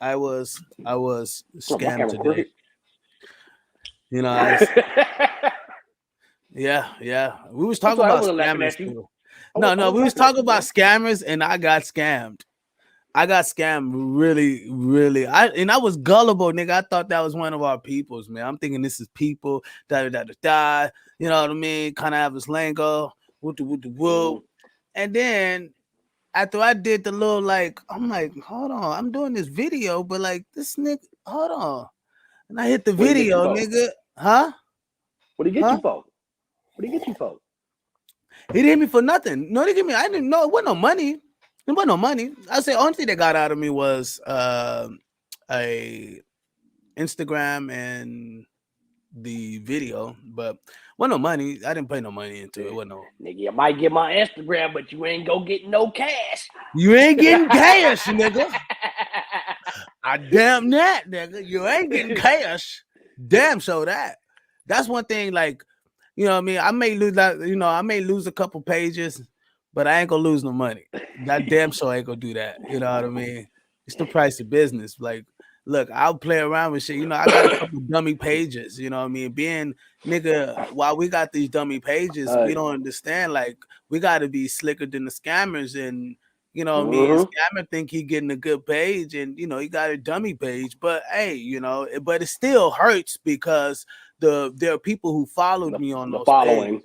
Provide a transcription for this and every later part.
I was Oh, my scammed camera today. crooked. You know, That's yeah. We was all talking right. I about wasn't laughing scammers at you. too. I No, we wasn't was laughing at talking you, about man. scammers, and I got scammed. I got scammed really, really. I was gullible, nigga. I thought that was one of our peoples, man. I'm thinking this is people, da. You know what I mean? Kind of have this lingo, whoop. Mm-hmm. And then after I did the little like, I'm like, hold on, I'm doing this video, but like this nigga, hold on. And I hit the What did he get you video, for? nigga. Huh? What did he get Huh? you for? What did he get you for? He didn't hit me for nothing. No, they give me. I didn't know it wasn't no money. It wasn't no money. I say only thing they got out of me was a Instagram and the video, but wasn't no money. I didn't pay no money into it. Yeah. Wasn't no. Nigga, you might get my Instagram, but you ain't go get no cash. You ain't getting cash, nigga. I damn that, nigga. You ain't getting cash. Damn, so that. That's one thing. Like, you know what I mean? I may lose that. You know, I may lose a couple pages, but I ain't gonna lose no money. That damn sure ain't gonna do that. You know what I mean? It's the price of business. Like, look, I'll play around with shit. You know, I got a couple dummy pages. You know what I mean? Being nigga, while we got these dummy pages, we don't understand. Like, we got to be slicker than the scammers, and you know what I mean? Mm-hmm. Scammer think he getting a good page, and you know he got a dummy page. But hey, you know, but it still hurts because there are people who followed me on The those pages. following.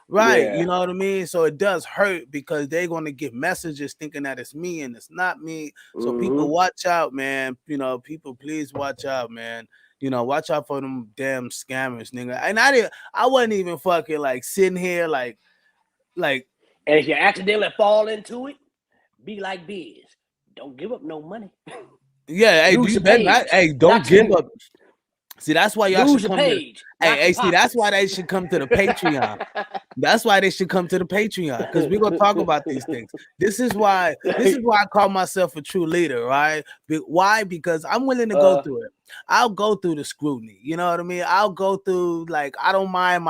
Right, you Yeah. know what I mean? So it does hurt because they're going to get messages thinking that it's me and it's not me. So people Mm-hmm. watch out, man. You know, people please watch out, man. You know, watch out for them damn scammers, nigga. And I wasn't even fucking like sitting here like And if you accidentally fall into it, be like Biz. Don't give up no money. yeah, hey, do Lose you your better not page, hey, don't not give you. up. See, that's why y'all Lose should your come to page, not your see, that's why pockets. they should come to the Patreon. That's why they should come to the Patreon because we're gonna talk about these things. This is why I call myself a true leader, right? Why? Because I'm willing to go uh, through it. I'll go through the scrutiny. You know what I mean? I'll go through like I don't mind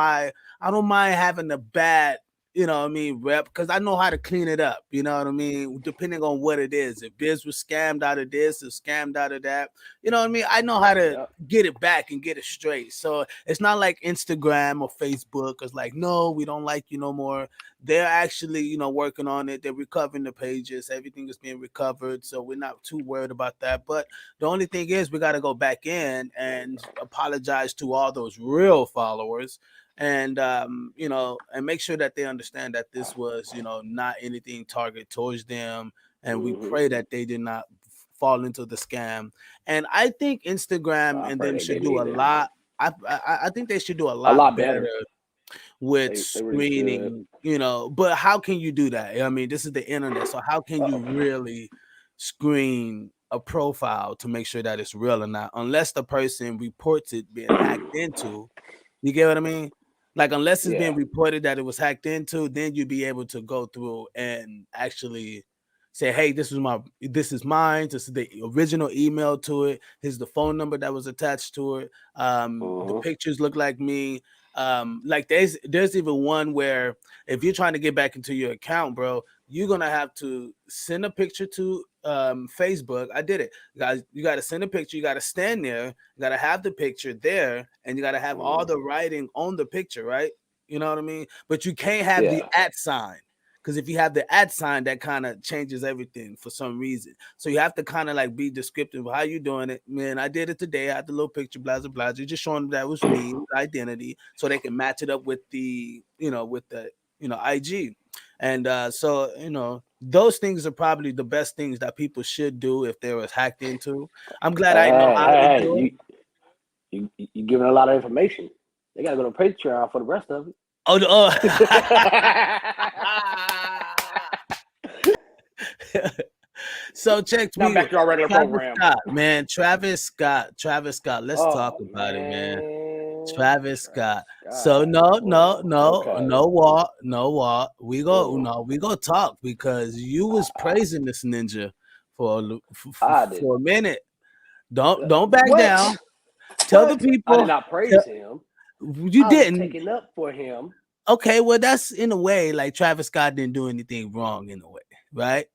having the bad, you know what I mean, rep, because I know how to clean it up, you know what I mean, depending on what it is. If Biz was scammed out of this or scammed out of that, you know what I mean? I know how to yeah. get it back and get it straight. So it's not like Instagram or Facebook is like, no, we don't like you no more. They're actually, you know, working on it. They're recovering the pages. Everything is being recovered. So we're not too worried about that. But the only thing is we got to go back in and apologize to all those real followers and you know, and make sure that they understand that this was, you know, not anything targeted towards them, and we Mm-hmm. pray that they did not fall into the scam. And I think Instagram I and pray them they should didn't do a either. lot. I think they should do a A lot lot better better. with They really should. screening, you know. But how can you do that? I mean, this is the internet, so how can you really screen a profile to make sure that it's real or not, unless the person reports it being hacked into? You get what I mean? Like unless it's being Yeah. reported that it was hacked into, then you'd be able to go through and actually say, "Hey, this is mine. This is the original email to it. Here's the phone number that was attached to it. The Mm-hmm. pictures look like me." Like there's even one where if you're trying to get back into your account, bro, you're gonna have to send a picture to Facebook. I did it, guys. You got to send a picture. You got to stand there. You got to have the picture there, and you got to have all the Mm-hmm. writing on the picture, right? You know what I mean? But you can't have the Yeah. at sign because if you have the at sign, that kind of changes everything for some reason. So you have to kind of like be descriptive. How you doing it, man? I did it today. I had the little picture, blah blah blah. You're just showing them that was me, identity, so they can match it up with the, you know, with the, you know, IG. And so, you know, those things are probably the best things that people should do if they was hacked into. I'm glad I know how to Hey, do it. you giving a lot of information. They gotta go to Patreon for the rest of Oh, it. so check Now me, back to our regular Travis program. Scott, man. Travis Scott. Let's talk Oh about it, man. man, Travis Travis Scott. So Scott. no, no, Oh, no, okay. no walk, no walk. We go, Mm, no, we go talk because you was praising this ninja I did. for a minute. Don't back What? down. Tell the What? I did people. not Tell, praise him. you I was didn't. taking up for him. Okay, well that's in a way like Travis Scott didn't do anything wrong in a way, right?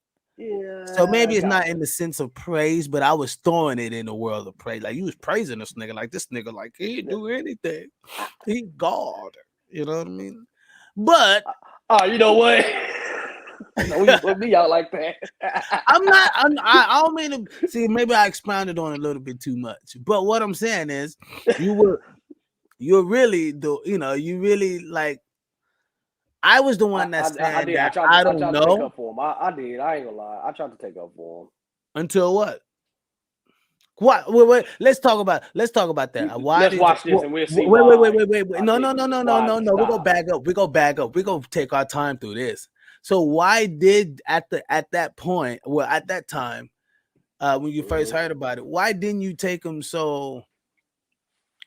So Yeah, maybe I it's not got in you. the sense of praise, but I was throwing it in the world of praise. Like you was praising this nigga, like this nigga, like he didn't do anything. I, He God. You know what I mean? But oh, you know what? Don't even put me out like that. I'm not. I don't mean to see. Maybe I expounded on it a little bit too much. But what I'm saying is, you were you're really the. You know, you really like. I was the one that's I saying did. that I I don't tried to take know up for him. I did. I ain't gonna lie. I tried to take up for him. until what. What? Wait. Let's talk about that. Why Let's did? watch this and we'll see Wait. why No. things why No. he We go stopped. back up. We go back up. We go take our time through this. So why did at that point? Well, at that time, when you first Mhm. heard about it, why didn't you take him so?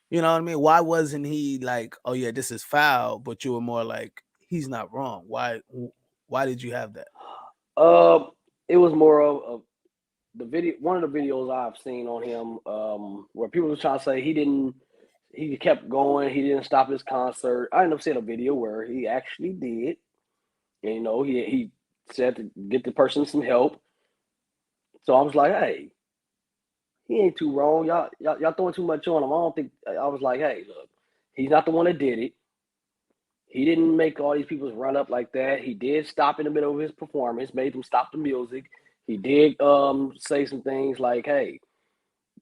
You know what I mean? Why wasn't he like, oh yeah, this is foul, but you were more like, he's not wrong. Why did you have that? Um, it was more of the video. One of the videos I've seen on him, where people were trying to say he didn't. He kept going. He didn't stop his concert. I ended up seeing a video where he actually did. And, he said to get the person some help. So I was like, hey, he ain't too wrong. Y'all throwing too much on him. I don't think. I was like, hey, look, he's not the one that did it. He didn't make all these people run up like that. He did stop in the middle of his performance, made them stop the music. He did say some things like, "Hey,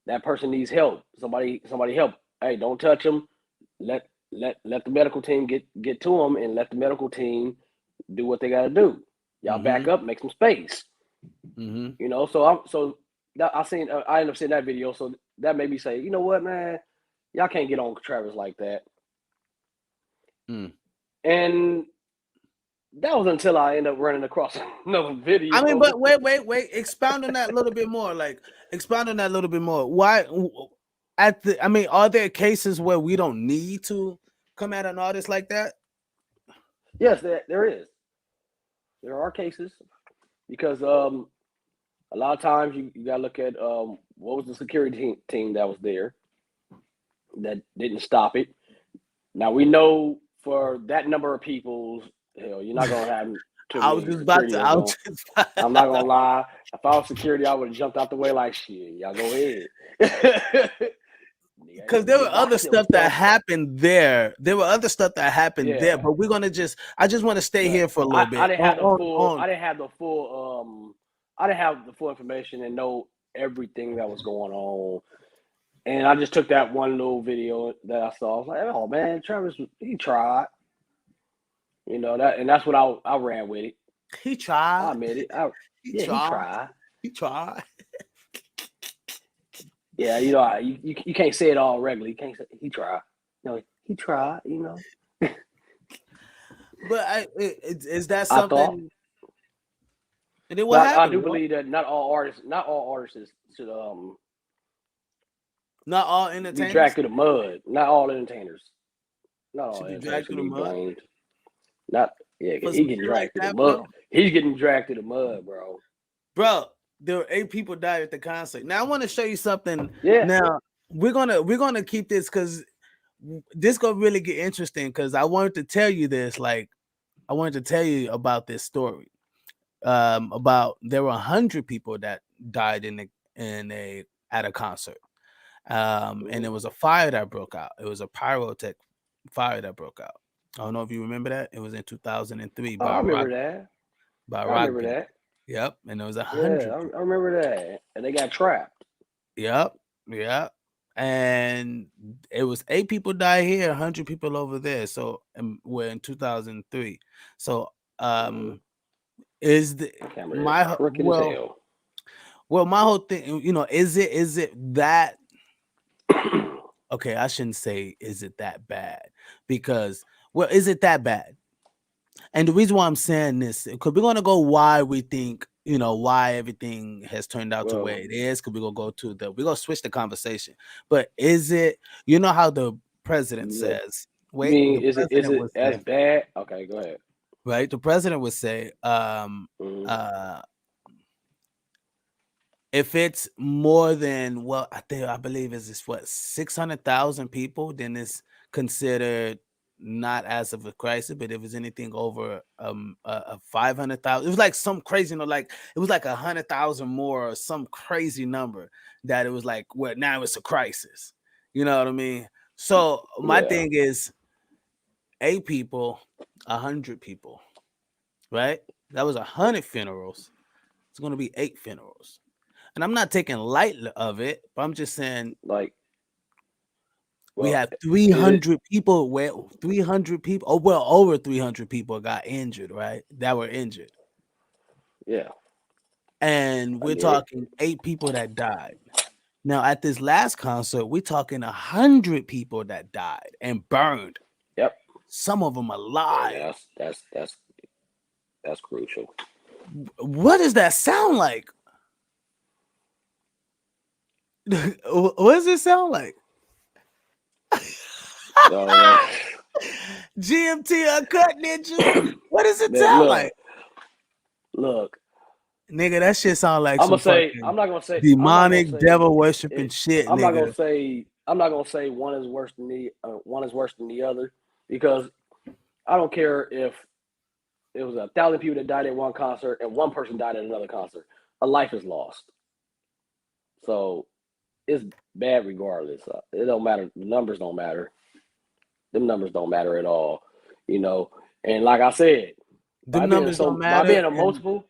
that person needs help. Somebody help. Hey, don't touch him. Let let the medical team get to him and let the medical team do what they got to do. Y'all back Mm-hmm. up, make some space. Mm-hmm. So I ended up seeing that video. So that made me say, you know what, man, y'all can't get on Travis like that. Mm. And that was until I ended up running across another I mean, video. but wait. Expound on that a little bit more. Like, expound on that a little bit more. Why? I mean, are there cases where we don't need to come at an artist like that? Yes, there is. There are cases because a lot of times you got to look at what was the security team that was there that didn't stop it. Now we know for that number of people, hell, you're not gonna have too I was many just about security to. that's I was going. just I'm not gonna lie. If I was security, I would have jumped out the way like shit. Y'all go ahead. Nigga ain't because finna there were get other boxed with stuff that them. happened there. There were other stuff that happened there, Yeah, but we're gonna just. I just want to stay but here for a little I bit. didn't have the full. On. I didn't have the full information and know everything that was going on. And I just took that one little video that I saw. I was like, oh man, Travis, he tried. And that's what I ran with it. He I tried. admit it. He Yeah, he tried. tried. He tried. Yeah, you can't say it all regularly. You can't say he tried. No, he tried. But is that I thought, something? And then what but I happened? do What? believe that not all artists should Not all be dragged entertainers through the mud. Not all entertainers. Not all should be entertainers dragged should through the be mud blamed. Not yeah, for he some getting shit like dragged through the that, mud. bro. He's getting dragged through the mud, bro. Bro, there were 8 people died at the concert. Now I want to show you something. Yeah. Now we're gonna keep this because this gonna really get interesting. Because I wanted to tell you this. Like I wanted to tell you about this story. About there were 100 people that died in a at a concert. And Mhm. there was a fire that broke out. It was a pyrotech fire that broke out. I don't know if you remember that. It was in 2003 Oh, I remember that. by I remember Rockville. that. Yep, and there was a Yeah, hundred I people. remember that. And they got trapped. Yep, yep. And it was 8 people died here, 100 people over there. So we're in 2003. So Mhm. is the Camera is my crooked as hell. my whole thing, is it that okay, I shouldn't say is it that bad because is it that bad? And the reason why I'm saying this, because we're gonna go why we think, why everything has turned out to where Well, it is, because we're gonna switch the conversation. But is it, how the president you says, mean the is president it would as say, bad? Okay, go ahead. right? The president would say, Mhm. uh if it's more than I believe is this what 600,000 people, then it's considered not as of a crisis, but if it's anything over a 500,000, it was like some crazy, like it was like 100,000 more or some crazy number that it was like, well, now it's a crisis. You know what I mean? So my thing is 8 people, 100 people, right? That was 100 funerals. It's going to be 8 funerals. And I'm not taking light of it, but I'm just saying, like, we well, have 300 people. Well, 300 people. Oh, well, over 300 people got injured, right? That were injured. Yeah. And I we're get it. talking 8 people that died. Now, at this last concert, we're talking 100 people that died and burned. Yep. Some of them alive. And that's crucial. What does that sound like? What does it sound like? So, GMT Uncut, Ninja. What does it man, sound like? Look. Nigga, that shit sound like I'm some gonna say. fucking I'm not gonna say. I'm not gonna demonic, say. devil worshiping shit, I'm not nigga. gonna say. I'm not gonna say one is worse than the other, because I don't care if it was 1,000 people that died at one concert and one person died at another concert. A life is lost. So it's bad regardless. It don't matter. The numbers don't matter. Them numbers don't matter at all. And like I said, Them numbers don't by matter. being a multiple,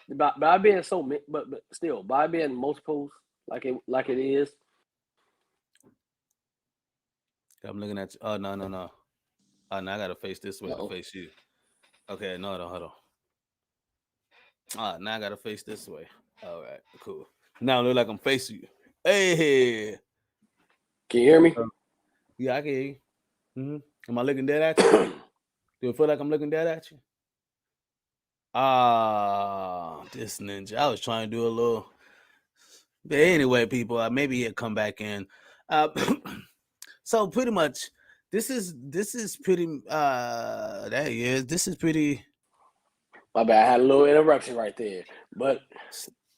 by being so, but still, by being multiples like it is. I'm looking at you. Oh, no. Oh, now I gotta face this way to face you. Okay, no, hold on. Ah, now I gotta face this way. All right, cool. Now I look like I'm facing you. Hey. Can you hear me? Yeah, I can hear you. Am I looking dead at you? Do it feel like I'm looking dead at you? Ah, this ninja. I was trying to do a little. But anyway, people, maybe he'll come back in. So pretty much, this is pretty. There he is. This is pretty. My bad. I had a little interruption right there, but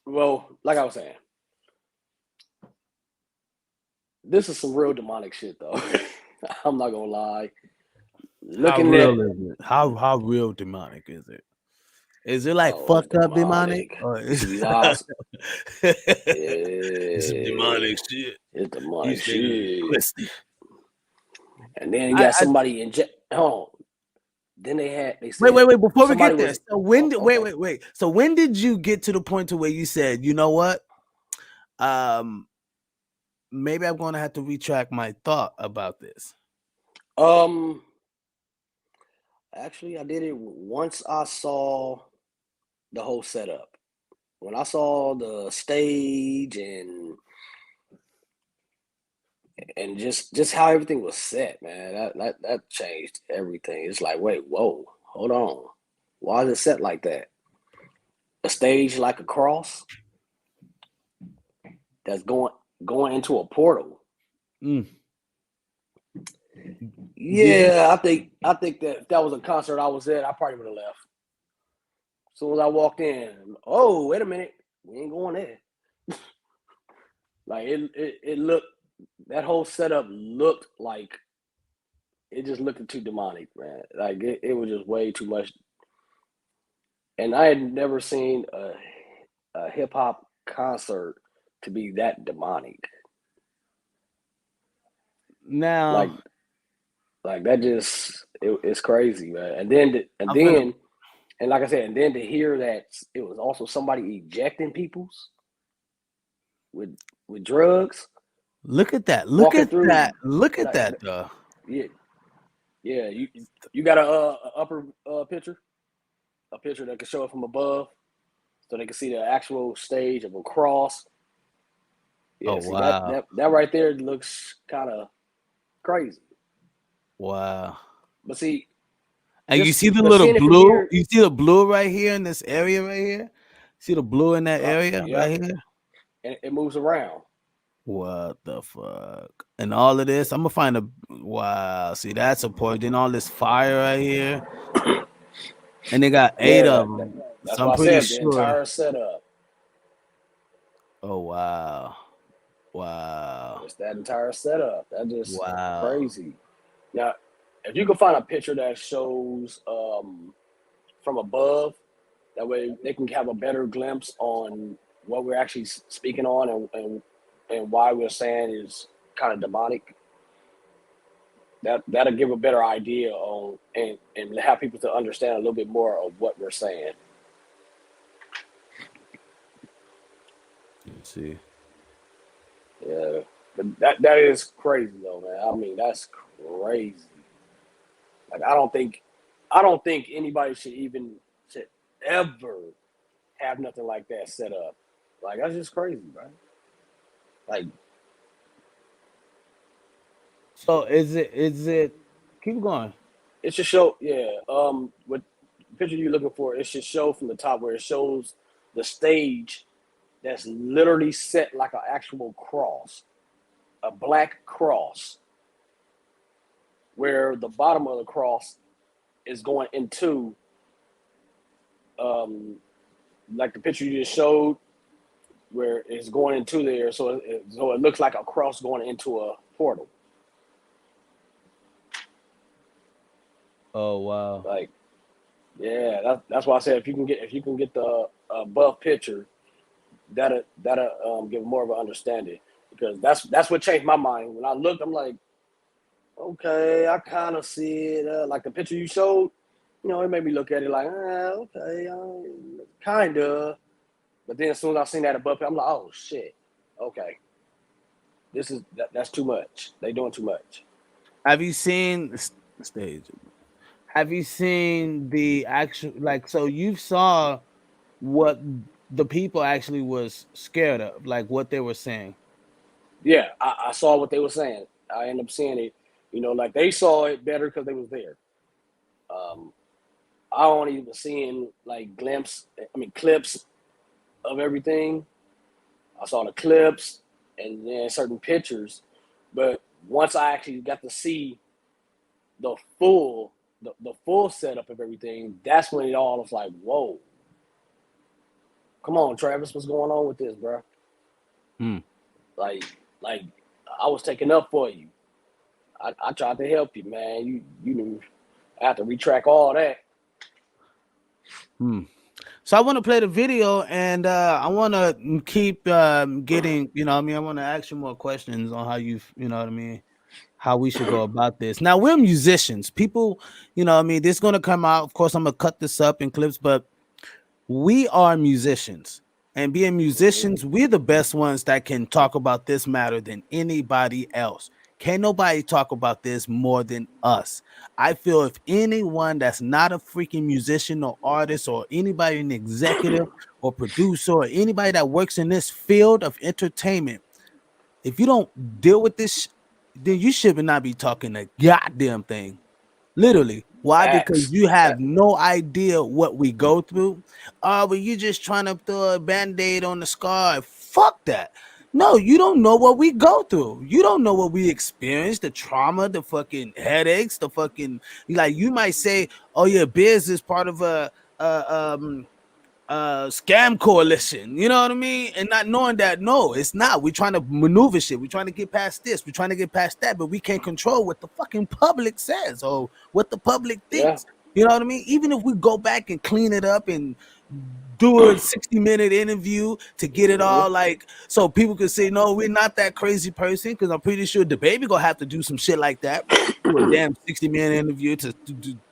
well, like I was saying, this is some real demonic shit, though. I'm not gonna lie. How real is it? How real demonic is it? Is it like fucked up demonic? Or is it's some demonic shit? It's demonic shit. Twisted. And then you got somebody inject. Then they said, wait. Before we get there, so wait. So when did you get to the point to where you said, you know what? Maybe I'm going to have to retract my thought about this. Actually, I did it once I saw the whole setup. When I saw the stage and just how everything was set, man, that changed everything. It's like, wait, whoa, hold on. Why is it set like that? A stage like a cross that's going into a portal. Yeah, I think that if that was a concert I was at, I probably would have left. As soon as I walked in, oh, wait a minute, we ain't going there. Like it looked, that whole setup looked like, it just looked too demonic, man. Like it was just way too much. And I had never seen a hip hop concert to be that demonic. Now, like that just it's crazy, man. And then like I said, and then to hear that it was also somebody ejecting people's with drugs. Look at that. Look at that, though. Yeah. You got a upper picture, a picture that can show it from above, so they can see the actual stage of a cross. Yeah, wow. That right there looks kind of crazy. Wow. But see, and you see the little blue? You see the blue right here in this area right here? See the blue in that area right here? And it moves around. What the fuck? And all of this, I'm gonna find a wow. See, that's a point. Then all this fire right here, and they got 8 of them. That's so why I'm pretty I said sure. The entire setup. Oh wow. It's that entire setup. That just crazy. Now, if you can find a picture that shows from above, that way they can have a better glimpse on what we're actually speaking on and why we're saying is kind of demonic. That'll give a better idea on and have people to understand a little bit more of what we're saying. Let's see. Yeah, but that is crazy though, man. I mean, that's crazy. Like I don't think anybody should ever have nothing like that set up. Like that's just crazy, bro. Like So is it keep going? it should show, yeah. What picture you looking for? It should show from the top where it shows the stage that's literally set like an actual cross, a black cross, where the bottom of the cross is going into um like the picture you just showed, where it's going into there, so it looks like a cross going into a portal. Oh wow. Like, yeah, that's why I said if you can get the above picture, that'll give more of an understanding because that's what changed my mind. When I looked, I'm like, okay, I kind of see it. Like the picture you showed, it made me look at it like, okay, kind of. But then as soon as I seen that above, I'm like, oh shit, okay, that's too much. They doing too much. Have you seen the stage? Have you seen the actual like so you saw what the people actually was scared of, like what they were saying? Yeah, I saw what they were saying. I ended up seeing it. Like they saw it better because they was there. Um, I only was seeing like clips of everything. I saw the clips and then certain pictures, but once I actually got to see the full the full setup of everything, that's when it all was like, whoa, come on, Travis, what's going on with this, bro? Hmm. Like, like I was taking up for you. I tried to help you, man. You knew I have to retract all that. Hmm. So I want to play the video, and I want to keep getting, I want to ask you more questions on how you know what I mean, how we should go about this. Now we're musicians, people, this is going to come out. Of course, I'm gonna cut this up in clips, but we are musicians, and being Mm-hmm. musicians, we're the best ones that can talk about this matter than anybody else. Can't nobody talk about this more than us. I feel if anyone that's not a freaking musician or artist or anybody in executive or producer or anybody that works in this field of entertainment, if you don't deal with this, then you should not be talking a goddamn thing. Literally. Why? Because Facts. you have no idea what we go through. But you just trying to throw a band-aid on the scar. Fuck that. No, you don't know what we go through. You don't know what we experience, the trauma, the fucking headaches, the fucking like you might say, oh yeah, Biz is part of a scam coalition, you know what I mean? And not knowing that, no, it's not. We're trying to maneuver shit. We're trying to get past this. We're trying to get past that, but we can't control what the fucking public says or what the public Yeah. thinks. You know what I mean? Even if we go back and clean it up and do a 60-minute interview to get it Mm-hmm. all like so people can say, no, we're not that crazy person, because I'm pretty sure the baby gonna have to do some shit like that. Do a damn 60-minute interview to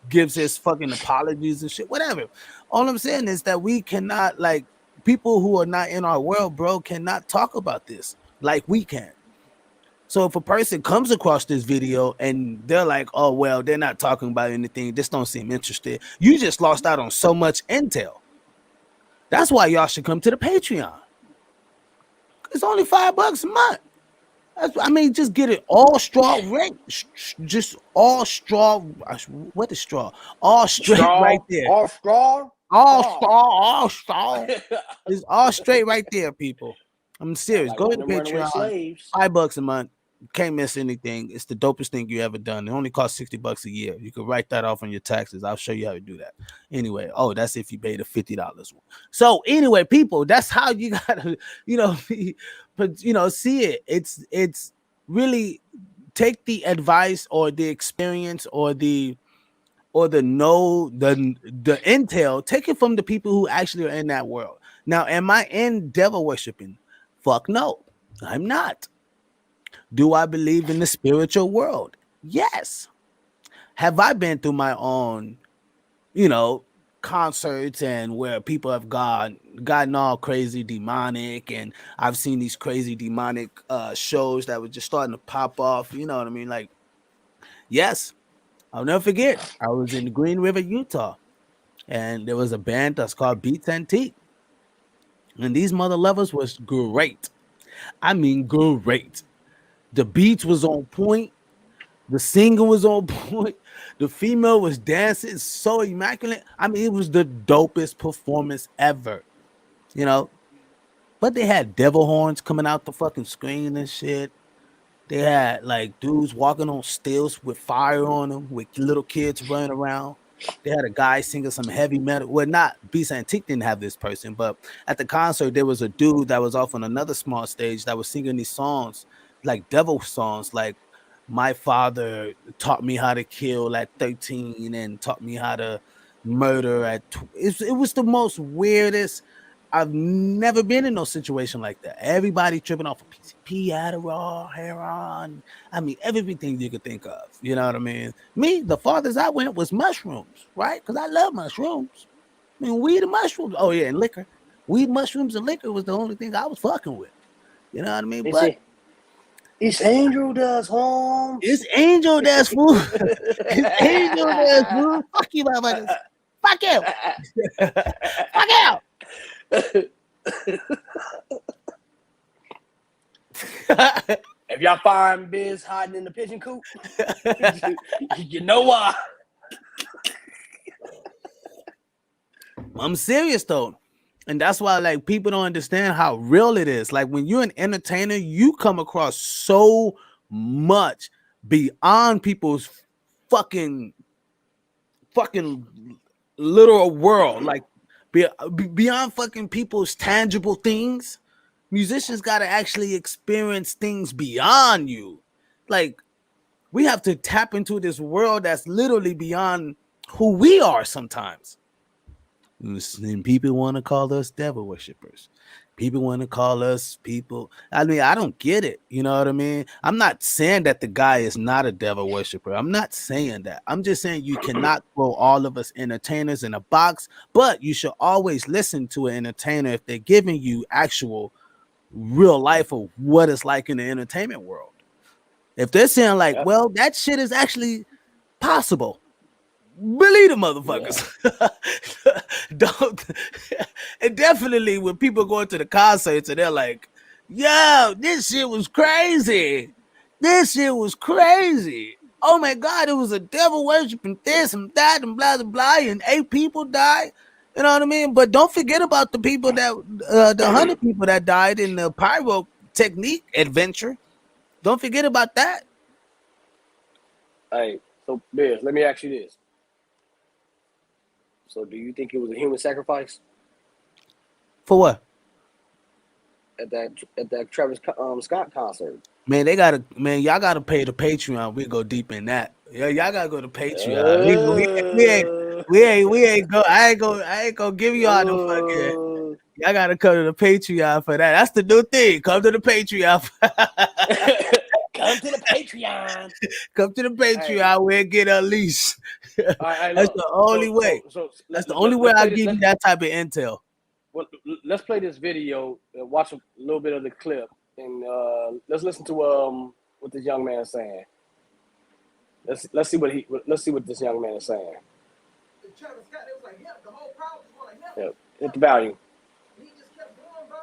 gives his fucking apologies and shit, whatever. All I'm saying is that we cannot, like, people who are not in our world, bro, cannot talk about this like we can. So if a person comes across this video and they're like, oh well, they're not talking about anything, this don't seem interested, you just lost out on so much intel. That's why y'all should come to the Patreon. It's only $5 a month. I mean, just get it all straw rate, just all straw. What is straw? All straight right Straw, there. all straw, All straw. straw, all straw. It's all straight right there, people. I'm Sound serious. like Go one to of the them runaway Patreon. slaves. $5 a month. Can't miss anything. It's the dopest thing you ever done. It only costs $60 a year. You can write that off on your taxes. I'll show you how to do that. Anyway, oh, that's if you pay the $50 one. So anyway, people, that's how you gotta, but see it. It's really take the advice or the experience or the intel, take it from the people who actually are in that world. Now, am I in devil worshiping? Fuck no, I'm not. Do I believe in the spiritual world? Yes. Have I been through my own, you know, concerts and where people have gotten all crazy demonic, and I've seen these crazy demonic shows that were just starting to pop off, you know what I mean? Like, yes, I'll never forget. I was in Green River, Utah, and there was a band that's called Beats Antique. And these mother lovers was great. I mean, great. The beats was on point. The singer was on point. The female was dancing so immaculate. I mean, it was the dopest performance ever, you know. But they had devil horns coming out the fucking screen and shit. They had like dudes walking on stilts with fire on them, with little kids running around. They had a guy singing some heavy metal. Well, not Beast Antique didn't have this person, but at the concert there was a dude that was off on another small stage that was singing these songs, like devil songs, like my father taught me how to kill at 13 and taught me how to murder at it was the most weirdest. I've never been in no situation like that. Everybody tripping off of PCP, Adderall, heroin. I mean, everything you could think of. You know what I mean? Me, the farthest I went was mushrooms, right? Because I love mushrooms. I mean, weed and mushrooms. Oh, yeah, and liquor. Weed, mushrooms, and liquor was the only thing I was fucking with. You know what I mean? They But say it's Angel does Holmes. it's Angel that's fool. It's Angel that's fool. Fuck you, motherfuckers. Fuck you. Fuck out. If y'all find Biz hiding in the pigeon coop, you know why. I'm serious though. And that's why like people don't understand how real it is. Like when you're an entertainer, you come across so much beyond people's fucking literal world. Like beyond fucking people's tangible things. Musicians got to actually experience things beyond you. Like we have to tap into this world that's literally beyond who we are sometimes. And people want to call us devil worshippers. People want to call us people. I mean, I don't get it. You know what I mean? I'm not saying that the guy is not a devil worshiper. I'm not saying that. I'm just saying you cannot throw all of us entertainers in a box, but you should always listen to an entertainer if they're giving you actual real life of what it's like in the entertainment world. If they're saying like, Yep. well, that shit is actually possible, believe the motherfuckers. Yeah. Don't. And definitely when people go into the concerts and they're like, yo, this shit was crazy. This shit was crazy. Oh my God, it was a devil worshiping this and that and blah, blah, blah. And 8 people died. You know what I mean? But don't forget about the people that, the 100 people that died in the pyrotechnic adventure. Don't forget about that. Hey, so Biz, let me ask you this. So, do you think it was a human sacrifice For what? at that Travis Scott concert? Man, y'all gotta pay the Patreon. We go deep in that. Yeah, y'all gotta go to Patreon. We ain't go. I ain't gonna give y'all the fucking. Y'all gotta come to the Patreon for that. That's the new thing. Come to the Patreon. Come to the Patreon. Come to the Patreon where it get unleashed. That's the only way. That's the only way I give you that type of intel. Well, let's play this video. Watch a little bit of the clip, and let's listen to what this young man is saying. Let's see what this young man is saying. Travis Scott, it was like, yeah, the whole crowd was going like, yeah. Hit the volume. He just kept going, bro.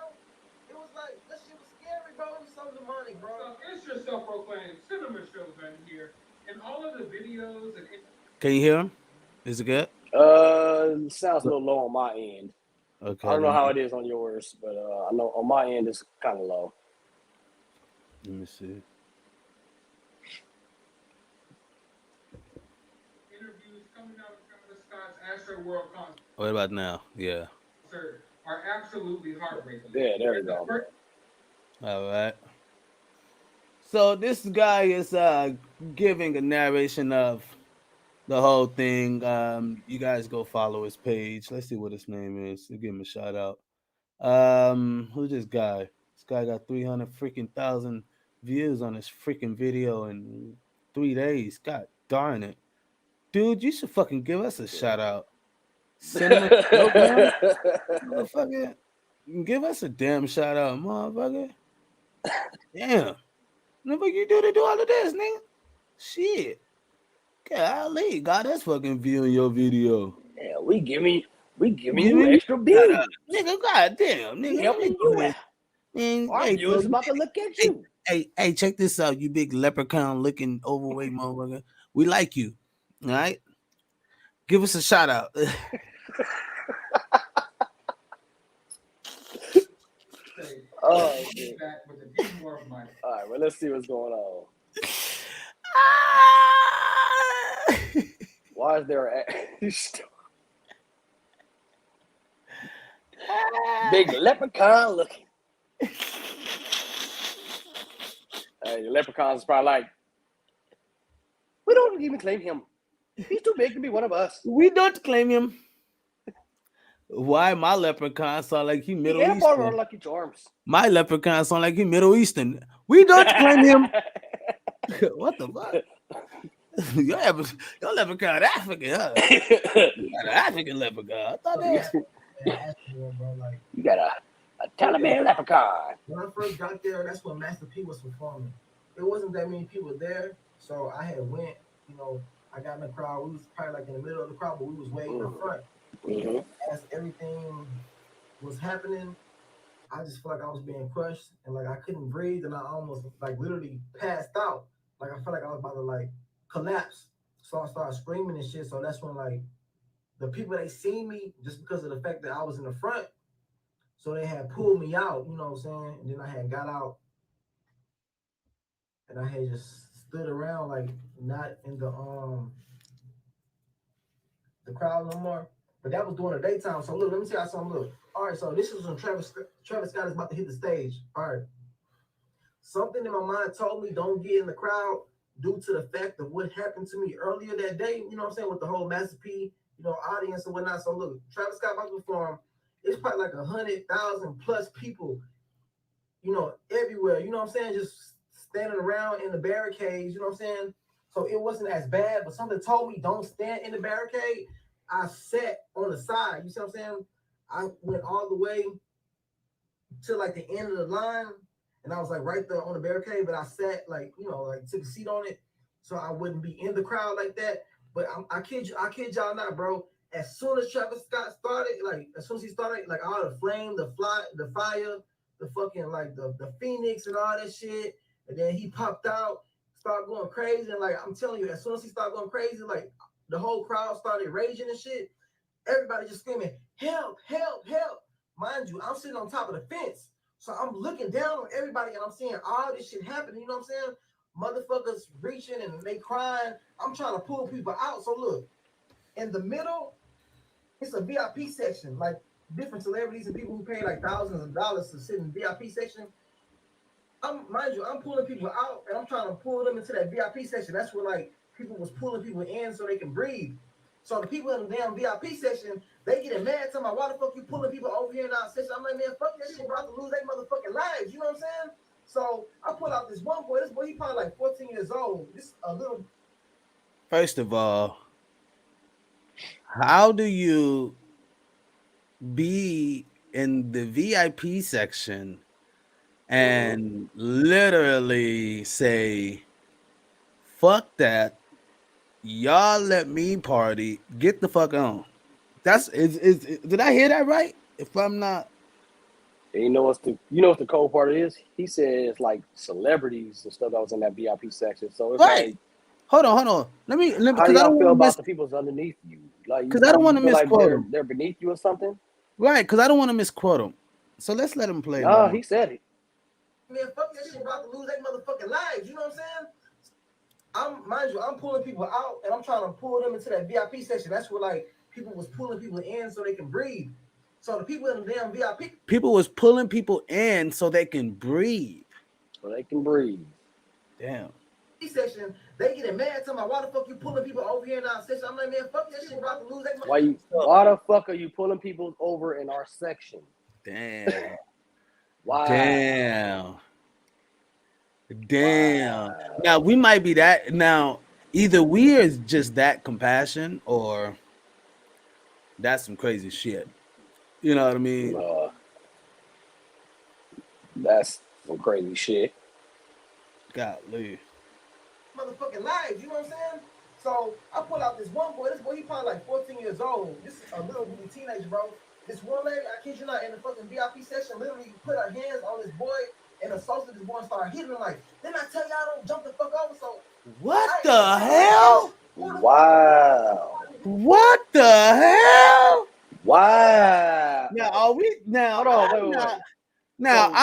It was like, that shit was scary, bro. It was so demonic, bro. It's your self-proclaimed cinema showman here, and all of the videos and. Can you hear him? Is it good? Sounds a little low on my end. Okay. I don't know how it is on yours, but I know on my end it's kind of low. Let me see. Interviews coming out of Travis Scott's Astro World concert. What about now? Yeah. Are absolutely heartbreaking. Yeah, there you go. All right. So this guy is giving a narration of the whole thing. You guys go follow his page. Let's see what his name is. Give him a shout out. Who's this guy? This guy got 300 freaking thousand views on his freaking video in 3 days. God darn it, dude! You should fucking give us a shout out. Cinnamon Showdown, motherfucker. Give us a damn shout out, motherfucker. Damn, what you do to do all of this, nigga? Shit. Golly, God, that's fucking viewing your video. Yeah, we giving you Giving you extra shout views. out. Nigga, goddamn, We nigga. Let me helping go you ahead. out. Man, Our hey, bro, viewers about to look at hey, you. hey, check this out, you big leprechaun looking overweight motherfucker. We like you. All right. Give us a shout out. Say, Oh I'll be shit. back with a few more of my All right, well, let's see what's going on. Ah! Why is there a big leprechaun looking? Hey, the leprechaun's probably like, we don't even claim him. He's too big to be one of us. We don't claim him. Why my leprechaun sound like he He Middle ain't a part of our Eastern? Lucky Charms. My leprechaun sound like he Middle Eastern. We don't claim him. What the fuck? your leprechaun African, huh? You got an African leprechaun. I thought that. Bro, like You got a Taliban leprechaun. when I first got there, that's when Master P was performing. It wasn't that many people there, so I had went. You know, I got in the crowd. We was probably like in the middle of the crowd, but we was way in the front. Mm-hmm. As everything was happening, I just felt like I was being crushed and like I couldn't breathe, and I almost like literally passed out. Like I felt like I was about to like collapse. So I started screaming and shit. So that's when like the people they seen me just because of the fact that I was in the front. So they had pulled me out, you know what I'm saying? And then I had got out and I had just stood around like not in the crowd no more. But that was during the daytime. So look, let me tell you something. Look, all right. So this is when Travis Scott is about to hit the stage. All right. Something in my mind told me don't get in the crowd due to the fact of what happened to me earlier that day. You know what I'm saying, with the whole Master P, audience and whatnot. So look, Travis Scott about to perform. It's probably like 100,000 plus people, everywhere. You know what I'm saying, just standing around in the barricades. You know what I'm saying. So it wasn't as bad, but something told me don't stand in the barricade. I sat on the side. You see what I'm saying? I went all the way to like the end of the line, and I was like right there on the barricade, but I sat like took a seat on it, so I wouldn't be in the crowd like that. But I kid y'all not, bro. As soon as Travis Scott started, like as soon as he started, like all the flame, the fire, the fucking like the phoenix and all that shit, and then he popped out, started going crazy, and like I'm telling you, as soon as he started going crazy, like the whole crowd started raging and shit. Everybody just screaming, help, help, help. Mind you, I'm sitting on top of the fence. So I'm looking down on everybody and I'm seeing all this shit happening. You know what I'm saying? Motherfuckers reaching and they crying. I'm trying to pull people out. So look, in the middle, it's a VIP section. Like different celebrities and people who pay like thousands of dollars to sit in the VIP section. I'm pulling people out and I'm trying to pull them into that VIP section. That's where like people was pulling people in so they can breathe. So the people in the damn VIP section, they getting mad talking about why the fuck you pulling people over here in our section. I'm like, man, fuck that shit, we're about to lose their motherfucking lives. You know what I'm saying? So I pull out this one boy. This boy, he probably like 14 years old. This a little. First of all, how do you be in the VIP section and literally say, fuck that, y'all let me party, get the fuck on? That's did I hear that right? If I'm not And you know what the cold part is? He says like celebrities and stuff that was in that VIP section. So it's right. like, Hold on. Let me how do because I y'all don't feel want to about miss the people's underneath you? Like because I don't you want to feel like misquote him. they're beneath you or something? Right, because I don't want to misquote him. So let's let him play No, one more. he said it. Man, fuck that shit, we're about to lose their motherfucking lives. You know what I'm saying? Mind you, I'm pulling people out and I'm trying to pull them into that VIP section. That's where like people was pulling people in so they can breathe. So the people in the damn VIP. People was pulling people in so they can breathe. So they can breathe. Damn. Section, they getting mad to my why the fuck you pulling people over here in our section? I'm like, man, fuck that shit, about to lose that money. Why the fuck are you pulling people over in our section? Damn. Wow. Damn. Wow. Now we might be that. Now either we are just that compassion, or that's some crazy shit. You know what I mean? That's some crazy shit. Golly. Motherfucking lives, you know what I'm saying? So I pull out this one boy. This boy, he probably like 14 years old. This is a little bitty teenager, bro. This one lady, I kid you not, in the fucking VIP section, literally put her hands on this boy and assaulted this boy and started hitting him like, didn't I tell y'all don't jump the fuck over? So what the hell? Wow. What the hell? Wow. Now are we now? Hold on, wait. Now So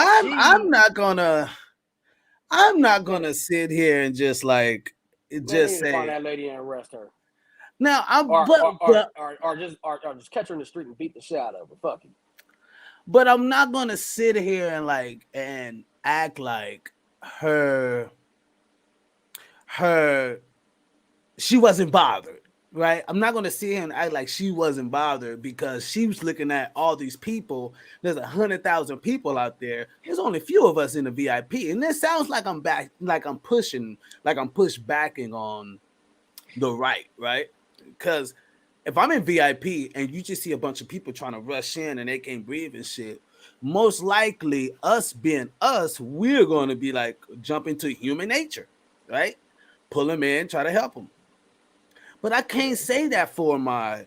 I'm not gonna sit here and just like just say find that lady and arrest her. Now or just catch her in the street and beat the shit out of her. Fuck it. But I'm not gonna sit here and act like she wasn't bothered, right? I'm not gonna sit here and act like she wasn't bothered because she was looking at all these people. There's 100,000 people out there. There's only a few of us in the VIP, and it sounds like I'm push backing on the right? Because if I'm in VIP and you just see a bunch of people trying to rush in and they can't breathe and shit, most likely us being us, we're going to be like jump into human nature, right? Pull them in, try to help them. But I can't say that for my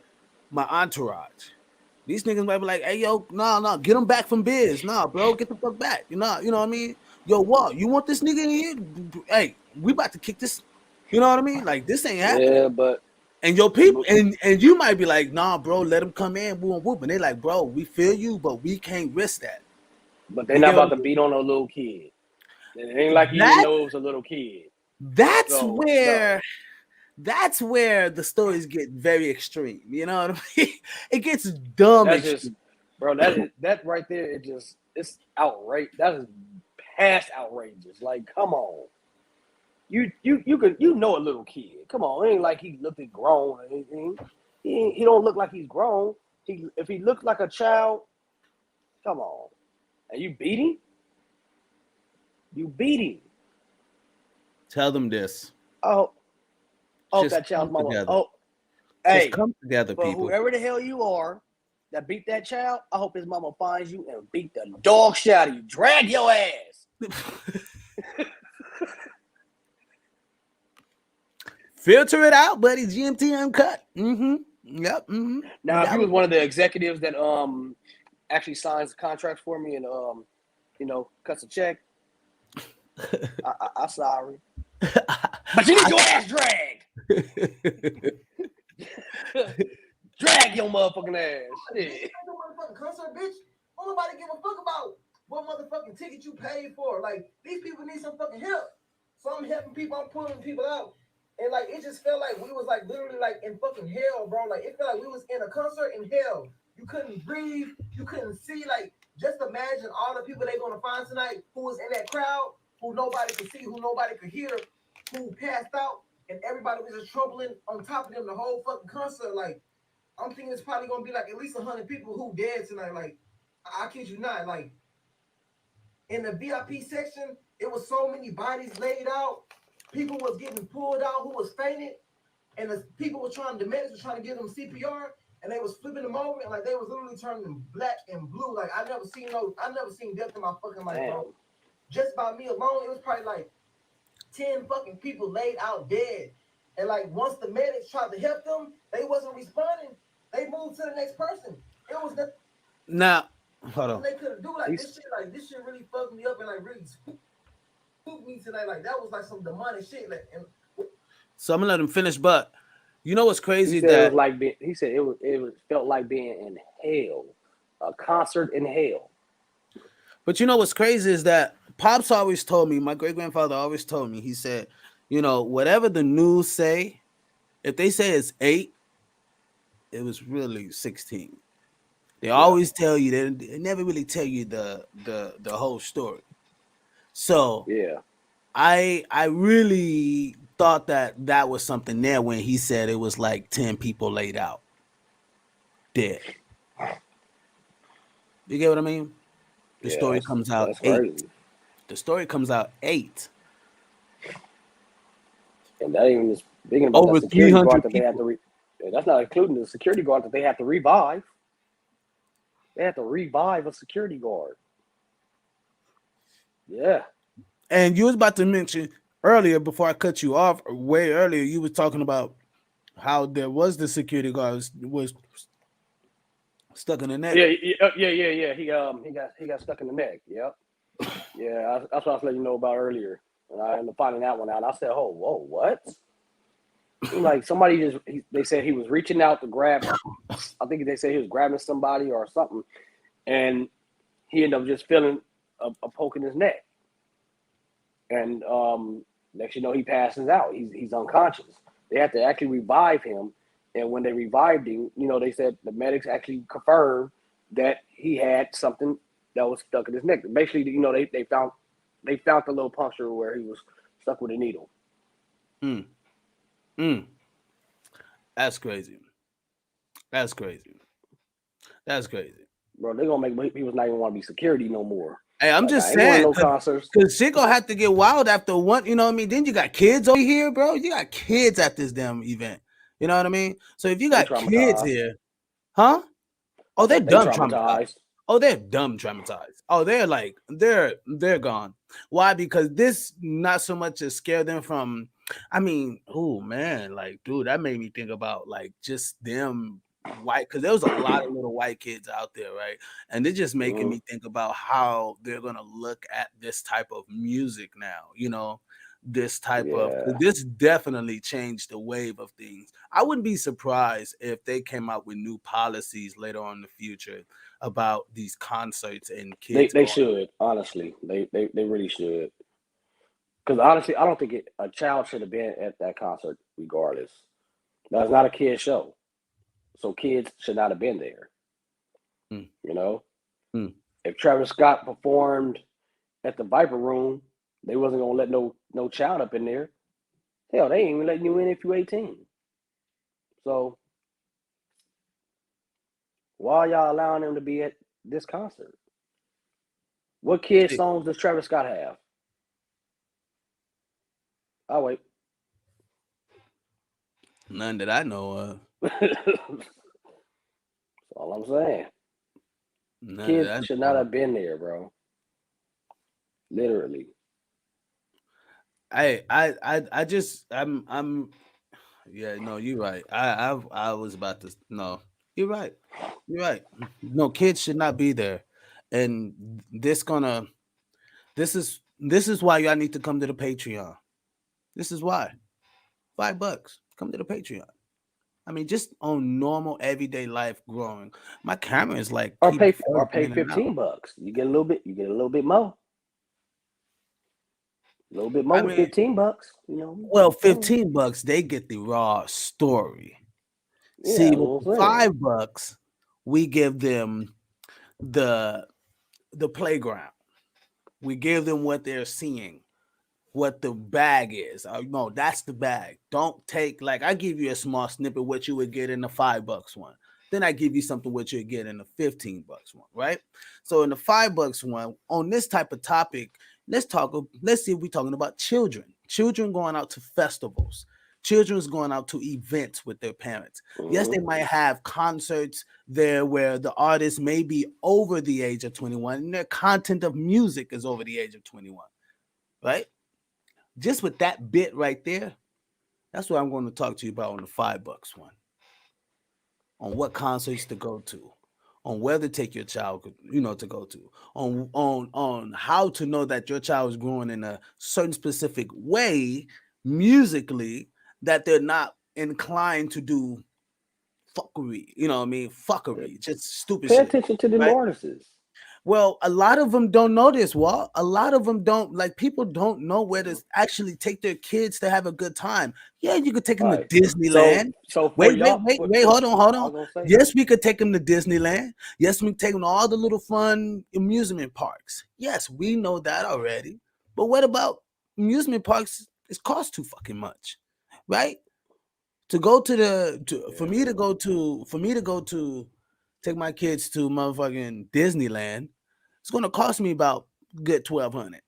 entourage. These niggas might be like, hey, yo, no, get them back from biz. Nah, bro, get the fuck back. You know what I mean? Yo, what? You want this nigga in here? Hey, we about to kick this. You know what I mean? Like, this ain't happening. Yeah, but and your people, and you might be like, nah, bro, let them come in, whoop, whoop. And they like, bro, we feel you, but we can't risk that. But they're not about to beat on a little kid. It ain't like you didn't know it was a little kid. That's where the stories get very extreme. You know what I mean? It gets dumb. That's just, bro. That right there. It's outrageous. That is past outrageous. Like, come on. You know a little kid. Come on, it ain't like he looked grown or anything. He don't look like he's grown. If he looked like a child, come on. And you beat him? You beat him. Tell them this. Oh, that child's mama. Together. Oh, just hey, come together, people. Whoever the hell you are that beat that child, I hope his mama finds you and beat the dog shit out of you. Drag your ass. Filter it out, buddy. GMT Uncut. Mm-hmm. Yep. Mm-hmm. Now, if you was one of the executives that actually signs the contract for me and cuts a check, I'm sorry. But you need your ass dragged. Drag your motherfucking ass. Shit. No motherfucking concert, bitch. Don't nobody give a fuck about what motherfucking ticket you paid for. Like, these people need some fucking help. So I'm helping people. I'm pulling people out. And like it just felt like we was like literally like in fucking hell, bro. Like it felt like we was in a concert in hell. You couldn't breathe, you couldn't see. Like just imagine all the people they gonna find tonight who was in that crowd, who nobody could see, who nobody could hear, who passed out, and everybody was just troubling on top of them the whole fucking concert. Like I'm thinking it's probably gonna be like at least 100 people who dead tonight. Like I kid you not. Like in the VIP section, it was so many bodies laid out. People was getting pulled out who was fainted, and the people were the medics were trying to give them CPR, and they was flipping them over, and like they was literally turning black and blue. Like I never seen death in my fucking life, bro. Just by me alone, it was probably like 10 fucking people laid out dead. And like once the medics tried to help them, they wasn't responding. They moved to the next person. It was the now hold on. They couldn't do this shit really fucked me up and like really spooked me tonight. Like that was like some demonic shit. Like, so I'm gonna let him finish, but you know what's crazy? He said it felt like being in hell, a concert in hell. But you know what's crazy is that Pops always told me, my great grandfather always told me, he said, whatever the news say, if they say it's 8, it was really 16. They always tell you, they never really tell you the whole story. So yeah, I really thought that was something there when he said it was like 10 people laid out dead. You get what I mean? The Yeah, story comes out that's 8. crazy. The story comes out 8. And that ain't even speaking about Over that security guard 300 that they have people. to. That's not including the security guard that they have to revive. They have to revive a security guard. Yeah. And you was about to mention earlier before I cut you off, or way earlier, you was talking about how there was the security guard was stuck in the neck. Yeah. He got stuck in the neck. Yep. Yeah, that's what I was letting you know about earlier. And I ended up finding that one out. I said, "Oh, whoa, what?" Like somebody they said he was reaching out to grab. I think they said he was grabbing somebody or something, and he ended up just feeling a poke in his neck. And next you know, he passes out. He's unconscious. They had to actually revive him. And when they revived him, you know, they said the medics actually confirmed that he had something that was stuck in his neck. Basically, you know, they found the little puncture where he was stuck with a needle. Mm. Mm. That's crazy. That's crazy. That's crazy. Bro, they're gonna make people not even want to be security no more. Hey, I'm Like, just I ain't going to saying, no concerts. because shit gonna have to get wild after one, you know what I mean? Then you got kids over here, bro. You got kids at this damn event. You know what I mean? So if you They got kids traumatized. here, huh? I Oh, they're said they dumb traumatized. traumatized. Oh, they're dumb traumatized. Oh, they're like they're gone. Why? Because this not so much to scare them from. I mean, oh man, like dude, that made me think about like just them white, because there was a lot of little white kids out there, right? And they're just making me think about how they're gonna look at this type of music now. You know, this type of, this definitely changed the wave of things. I wouldn't be surprised if they came out with new policies later on in the future about these concerts and kids. They should, honestly. They really should. Because honestly, I don't think a child should have been at that concert regardless. That's not a kid show. So kids should not have been there. Mm. You know? Mm. If Travis Scott performed at the Viper Room, they wasn't gonna let no child up in there. Hell, they ain't even letting you in if you're 18. So why are y'all allowing them to be at this concert? What kid songs does Travis Scott have? I'll wait. None that I know of. That's all I'm saying. None Kids that I should know not of. have been there, bro. Literally. I just I'm yeah, no, you're right. I was about to, no, you're right. You're right. No, kids should not be there. And this is why y'all need to come to the Patreon. This is why. $5. Come to the Patreon. I mean, just on normal everyday life growing. My camera is like Or keep pay fuzzy in and out. $15. You get a little bit more. A little bit more I with mean, $15, you know. well, $15, they get the raw story. Yeah, See, that's with what the I'm saying. $5, we give them the playground. We give them what they're seeing, what the bag is. No, that's the bag. Don't take, like, I give you a small snippet what you would get in the $5 one. Then I give you something what you get in the $15 one, right? So in the $5 one, on this type of topic, let's see if we're talking about children. Children going out to festivals. Children's going out to events with their parents. Yes, they might have concerts there where the artist may be over the age of 21 and their content of music is over the age of 21, right? Just with that bit right there, that's what I'm going to talk to you about on the $5 one. On what concerts to go to, on where to take your child, to go to, on how to know that your child is growing in a certain specific way musically, that they're not inclined to do fuckery, fuckery, just stupid Pay shit. attention to the Right? artists. Well, a lot of them don't know this, Walt. A lot of them don't, like, people don't know where to actually take their kids to have a good time. Yeah, you could take them to Disneyland. So for Wait, y'all, hold on. I was gonna say, Yes, we could take them to Disneyland. Yes, we can take them to all the little fun amusement parks. Yes, we know that already. But what about amusement parks, it costs too fucking much, right? To go to for me to go to take my kids to motherfucking Disneyland, it's gonna cost me about good $1,200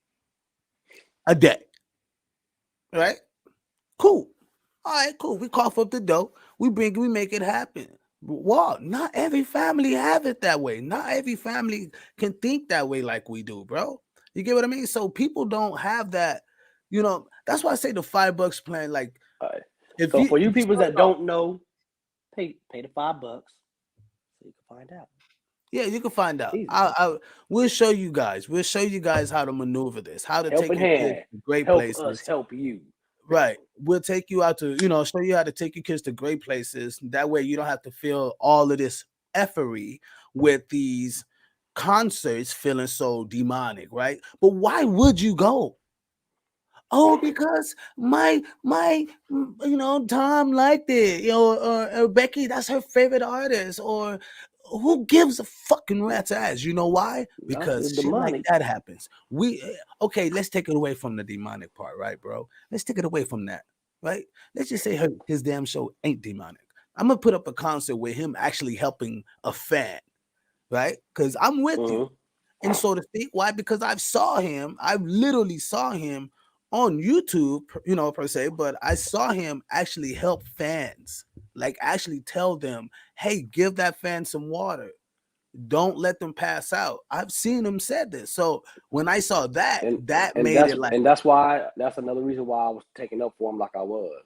a day, right? Cool. All right, cool. We cough up the dough. We make it happen. Well, not every family have it that way. Not every family can think that way like we do, bro. You get what I mean? So people don't have that. That's why I say the $5 plan. Like, All right. if So you for you if you people start that off, don't know, pay the $5 so you can find out. yeah, you can find out. Easy. We'll show you guys. We'll show you guys how to maneuver this, how to take Helping your kids hand. to great Help us places. help you. Right. We'll take you out to, show you how to take your kids to great places. That way you don't have to feel all of this effery with these concerts feeling so demonic, right? But why would you go? Oh, because my Tom liked it, or Becky, that's her favorite artist, or who gives a fucking rat's ass? You know why? No, Because it's shit like demonic. that happens. Okay, let's take it away from the demonic part, right, bro? Let's take it away from that, right? Let's just say his damn show ain't demonic. I'm gonna put up a concert with him actually helping a fan, right? Because I'm with you. And so to speak, why? Because I literally saw him on YouTube, per se, but I saw him actually help fans, like actually tell them, hey, give that fan some water. Don't let them pass out. I've seen him said this. So when I saw that, And that and made that's it like, and that's why that's another reason why I was taking up for him like I was.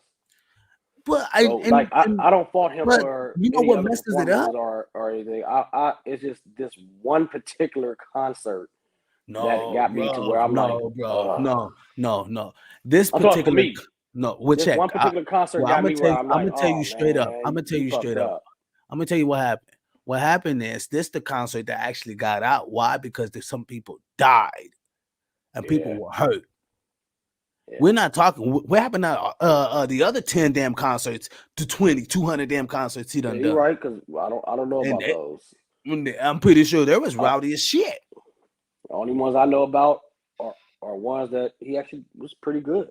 but So like I don't fault him but for you know any what other messes it up? performances or anything. I it's just this one particular concert that No, got me to where I'm like, no. This I'm talking for particular, me. no, well, This check. one particular concert Well, got me where I'm I'm like, gonna tell you oh straight up. I'm man, gonna tell you you straight fucked up. up. I'm gonna tell you what happened. What happened is this the concert that actually got out. Why? Because there's some people died and people Yeah, were hurt. yeah. We're not talking. What happened to the other 10 damn concerts, to 20, 200 damn concerts he Yeah, done you're done? right, because I don't know And about those. I'm pretty sure there was Uh, rowdy as shit. the only ones I know about are ones that he actually was pretty good.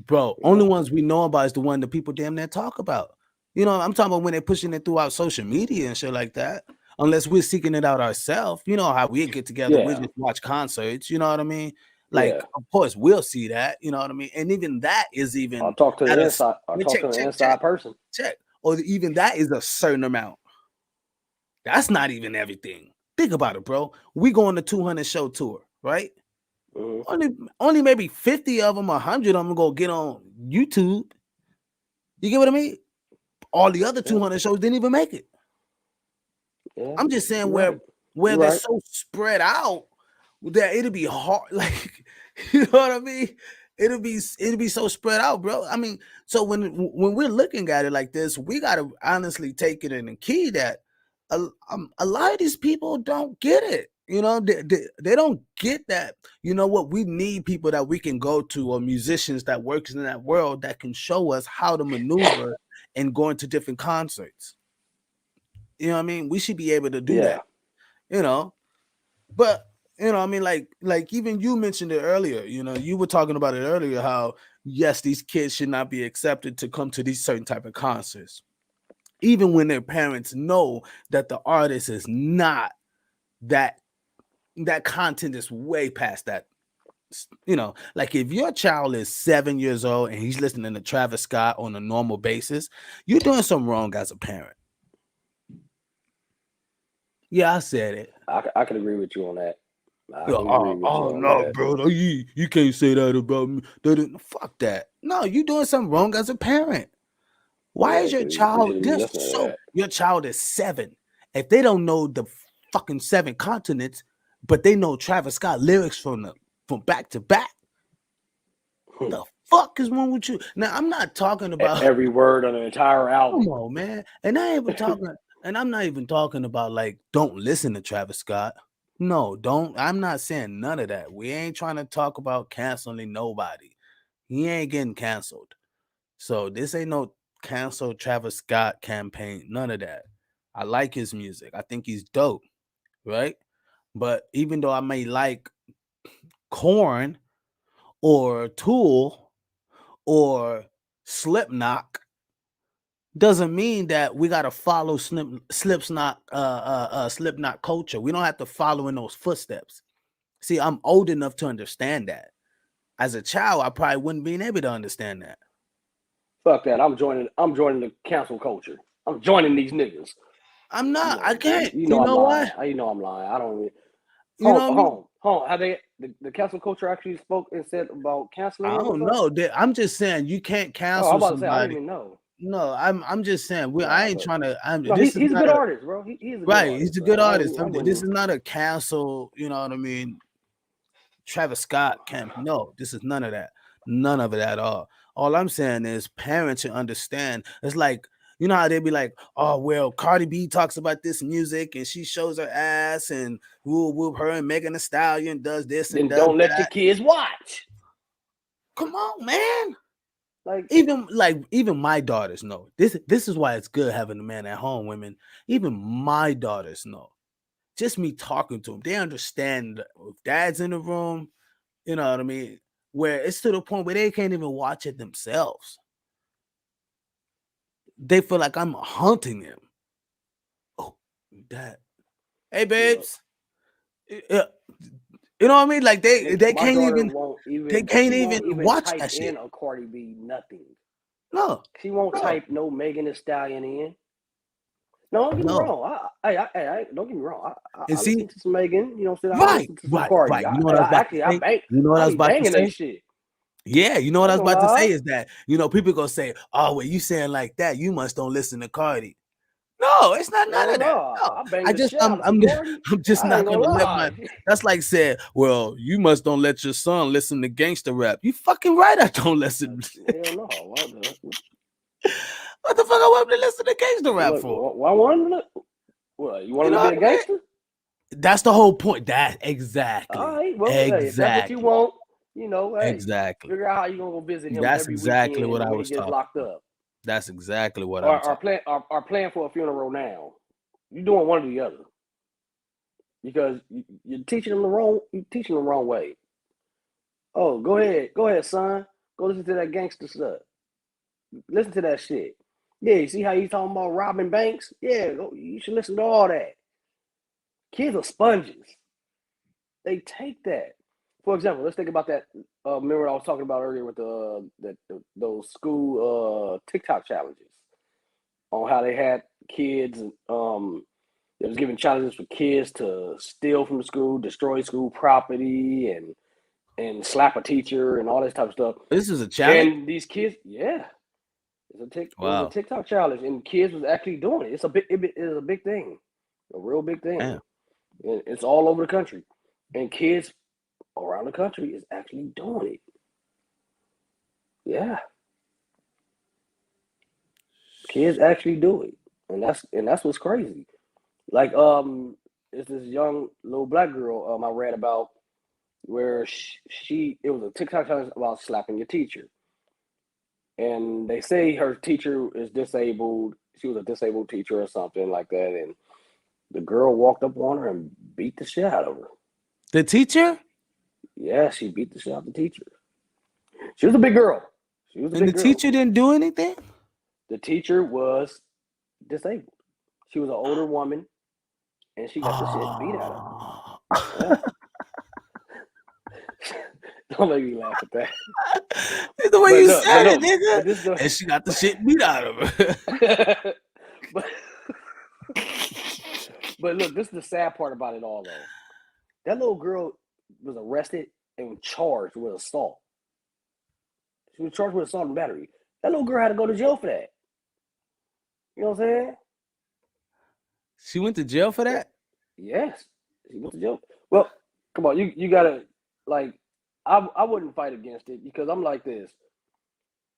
Bro, You only know? ones we know about is the one that people damn near talk about. I'm talking about when they're pushing it throughout social media and shit like that. Unless we're seeking it out ourselves. You know how we get together, we Yeah, just watch concerts, you know what I mean? Like, yeah. of course, we'll see that, you know what I mean? And even that is I even talk to at the a inside. I talk check, to the check, check, inside person. check. Or even that is a certain amount. That's not even everything. Think about it, bro. We go on the 200 show tour, right? Mm-hmm. Only maybe 50 of them, 100 of them go get on YouTube. You get what I mean? All the other 200 shows didn't even make it. Yeah, I'm just saying you're where right. where You're they're right. so spread out that it'll be hard. Like, you know what I mean? It'll be so spread out, bro. I mean, so when we're looking at it like this, we gotta honestly take it in the key that a lot of these people don't get it. They don't get that. You know what? We need people that we can go to, or musicians that works in that world that can show us how to maneuver and go into different concerts. You know what I mean? We should be able to do Yeah, that. You know, but I mean, like even you mentioned it earlier. You were talking about it earlier. How yes, these kids should not be accepted to come to these certain type of concerts, even when their parents know that the artist is not that. That content is way past that. Like if your child is 7 years old and he's listening to Travis Scott on a normal basis, you're doing something wrong as a parent. Yeah, I said it. I can agree with you on that. I Yo, can agree with you oh on no, that. bro. No, you can't say that about me. Fuck that. No, you doing something wrong as a parent. Why Yeah, is your because you child shouldn't be this listening to so? that. Your child is 7. If they don't know the fucking 7 continents, but they know Travis Scott lyrics from back to back, the fuck is wrong with you? Now I'm not talking about. Every word on the entire album. Come on, man. And I'm not even talking about like don't listen to Travis Scott. No, don't. I'm not saying none of that. We ain't trying to talk about canceling nobody. He ain't getting canceled. So this ain't no cancel Travis Scott campaign. None of that. I like his music. I think he's dope, right? But even though I may like corn or Tool or Slipknot doesn't mean that we got to follow Slipknot culture. We don't have to follow in those footsteps. See, I'm old enough to understand that. As a child, I probably wouldn't be able to understand that. Fuck that. I'm joining the cancel culture. I'm joining these niggas. I'm not. You know, I can't. You know, You know I'm what? lying. You know I'm lying. I don't. You know what I mean? How they the cancel culture actually spoke and said about canceling? I him or don't something? know. I'm just saying you can't Oh, I'm cancel about to say I don't somebody. even know. No, I'm just saying I Nah, ain't but trying to. no, This is he's a not good a artist, bro. He's a good right. artist. He's a good artist. I This wouldn't. is not a cancel. You know what I mean? Travis Scott camp. No, this is none of that. None of it at all. All I'm saying is parents should understand. It's like, you know how they be like, oh, well, Cardi B talks about this music and she shows her ass and whoop whoop her and Megan Thee Stallion does this and Then does don't let your that. kids watch. Come on, man. Like Even my daughters know. This is why it's good having a man at home, women. Even my daughters know. Just me talking to them, they understand if dad's in the room, you know what I mean? Where it's to the point where they can't even watch it themselves. They feel like I'm hunting them. Oh, dad. Hey, babes. Yeah. You know what I mean? Like they my can't daughter even won't even. they can't She even won't even watch type that shit. in a Cardi B nothing. No. She won't type no Megan Thee Stallion in. No, don't get me wrong. I don't get me wrong. I listen to some Megan. You know what I'm saying? I listen to some Cardi. You know what I was about to say? You know what I was be about to banging that say? shit. Yeah, you know what I was I ain't about gonna to say lie. is that, you know, people gonna say, oh, well, you saying like that, you must don't listen to Cardi. No, it's not none Hell of that. no. No, I bang the shit out of I'm some Cardi. I'm just I not ain't gonna gonna let lie. that's like saying, well, you must don't let your son listen to gangster rap. You fucking right, I don't listen. Hell no. What the fuck I want to listen to gangster rap Look, for? why want to? What, you want You him know to be what a I mean? gangster? That's the whole point. That All exactly. right. Well, hey, if that's what you Exactly. want, you know, hey, Exactly. figure out how you gonna go visit him That's every exactly what weekend I when he was gets talking locked about. up. That's exactly what I'm talking about. Or plan for a funeral now. You're doing one or the other because you're teaching them the wrong way. Oh, go ahead, son. Go listen to that gangster stuff. Listen to that shit. Yeah, you see how you talking about robbing banks? Yeah, you should listen to all that. Kids are sponges. They take that. For example, let's think about that. Remember what I was talking about earlier with those school TikTok challenges on how they had kids. They was giving challenges for kids to steal from the school, destroy school property, and slap a teacher and all this type of stuff. This is a challenge. And these kids, yeah, it was a Wow. TikTok challenge, and kids was actually doing it. It is a big thing, a real big thing. Damn. And it's all over the country, and kids around the country is actually doing it. Yeah, kids actually do it, and that's what's crazy. Like it's this young little black girl I read about where it was a TikTok challenge about slapping your teacher, and they say her teacher is disabled. She was a disabled teacher or something like that, and the girl walked up on her and beat the shit out of her. The teacher? Yeah, she beat the shit out of the teacher. She was a big girl. And the teacher didn't do anything? The teacher was disabled. She was an older woman, and she got the shit beat out of her. Yeah. Don't make me laugh at that. It's the way said it, nigga. And she got the shit beat out of her. But look, this is the sad part about it all, though. That little girl was arrested and charged with assault. She was charged with assault and battery. That little girl had to go to jail for that. You know what I'm saying? She went to jail for that? Yes. She went to jail. Well, come on, you gotta like I wouldn't fight against it because I'm like this.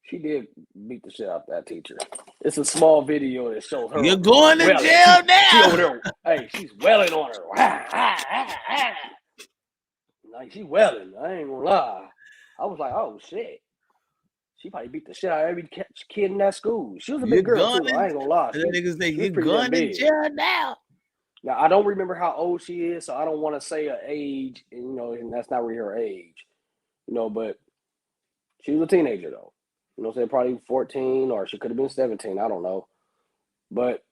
She did beat the shit out of that teacher. It's a small video that shows her. You're going to jail now. She over there. Hey, she's welling on her. Like she welling. I ain't gonna lie. I was like, oh shit. She probably beat the shit out of every kid in that school. She was a big girl too. I ain't gonna lie. That niggas think you're going to jail now. Now I don't remember how old she is, so I don't want to say her age. And, and that's not really her age. But She was a teenager though. You know what I'm saying? Probably 14 or she could have been 17. I don't know. But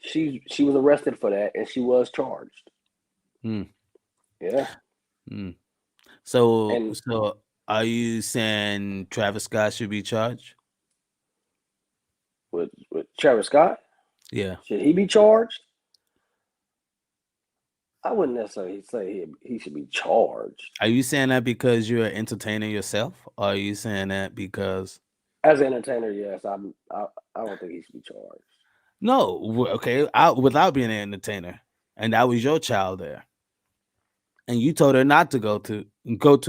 she was arrested for that and she was charged. Mm. Yeah. Mm. So And are you saying Travis Scott should be charged? with Travis Scott, Yeah. should he be charged? I wouldn't necessarily say he should be charged. Are you saying that because you're an entertainer yourself? Or are you saying that because As an entertainer, yes, I don't think he should be charged. no, okay, without being an entertainer, and that was your child there, and you told her not to go to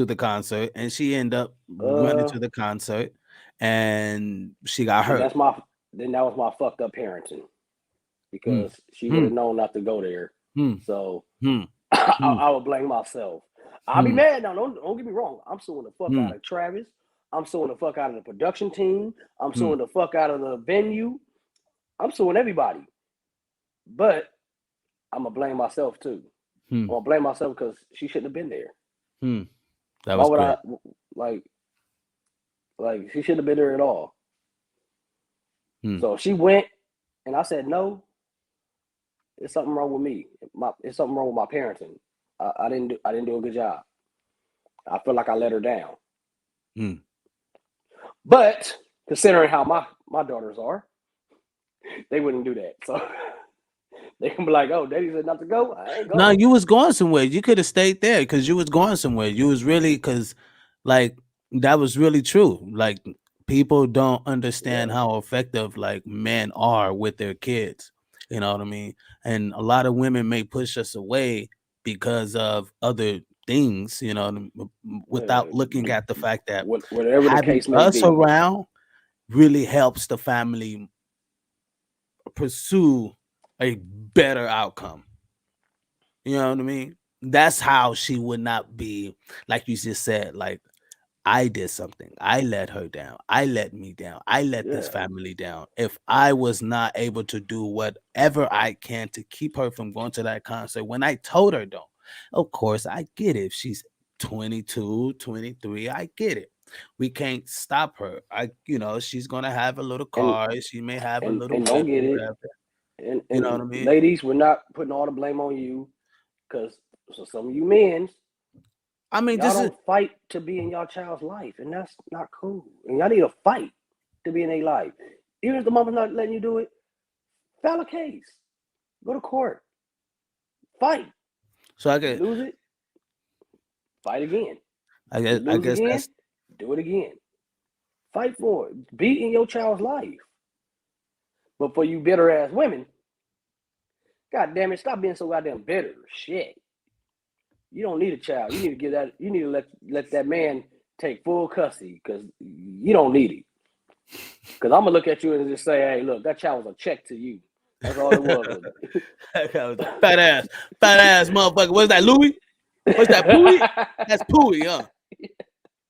the concert, and she ended up running to the concert, and she got hurt. Then that was my fucked up parenting because Mm. she would have known not to go there. Mm. So Mm. I would blame myself. I'll be mad now. Don't get me wrong. I'm suing the fuck out of Travis. I'm suing the fuck out of the production team. I'm suing the fuck out of the venue. I'm suing everybody. But I'm gonna blame myself too. I'm gonna blame myself because she shouldn't have been there. That was Why great. I like she shouldn't have been there at all. So she went, and I said no. There's something wrong with me. It's something wrong with my parenting. I didn't do a good job. I feel like I let her down. But considering how my daughters are, they wouldn't do that. So they can be like, "Oh, Daddy said not to go. I ain't going." No, you was going somewhere. You could have stayed there because you was going somewhere. You was really like that was really true. Like people don't understand how effective like men are with their kids. You know what I mean? And a lot of women may push us away because of other things, you know, without looking at the fact that whatever the having case may us be. around really helps the family pursue a better outcome. You know what I mean? That's how she would not be, like you just said, like, I did something. I let her down. I let me down. I let this family down. If I was not able to do whatever I can to keep her from going to that concert when I told her don't, of course, I get it. If she's 22, 23, I get it. We can't stop her. She's going to have a little car. She may have a little and whip don't get or it. whatever. And You know what I mean? ladies, we're not putting all the blame on you because some of you men, I mean, y'all don't fight to be in y'all child's life, and that's not cool. And y'all need to fight to be in their life. Even if the mama's not letting you do it, file a case, go to court, fight. So I get lose it, fight again. I guess again, that's do it again. Fight for it. Be in your child's life. But for you bitter ass women, god damn it, stop being so goddamn bitter. Shit. You don't need a child. You need to give that. You need to let that man take full custody because you don't need it. Because I'm gonna look at you and just say, "Hey, look, that child was a check to you. That's all it was." That guy was a fat ass motherfucker. What's that, Louis? What's that, Pooey? That's Pooey, huh?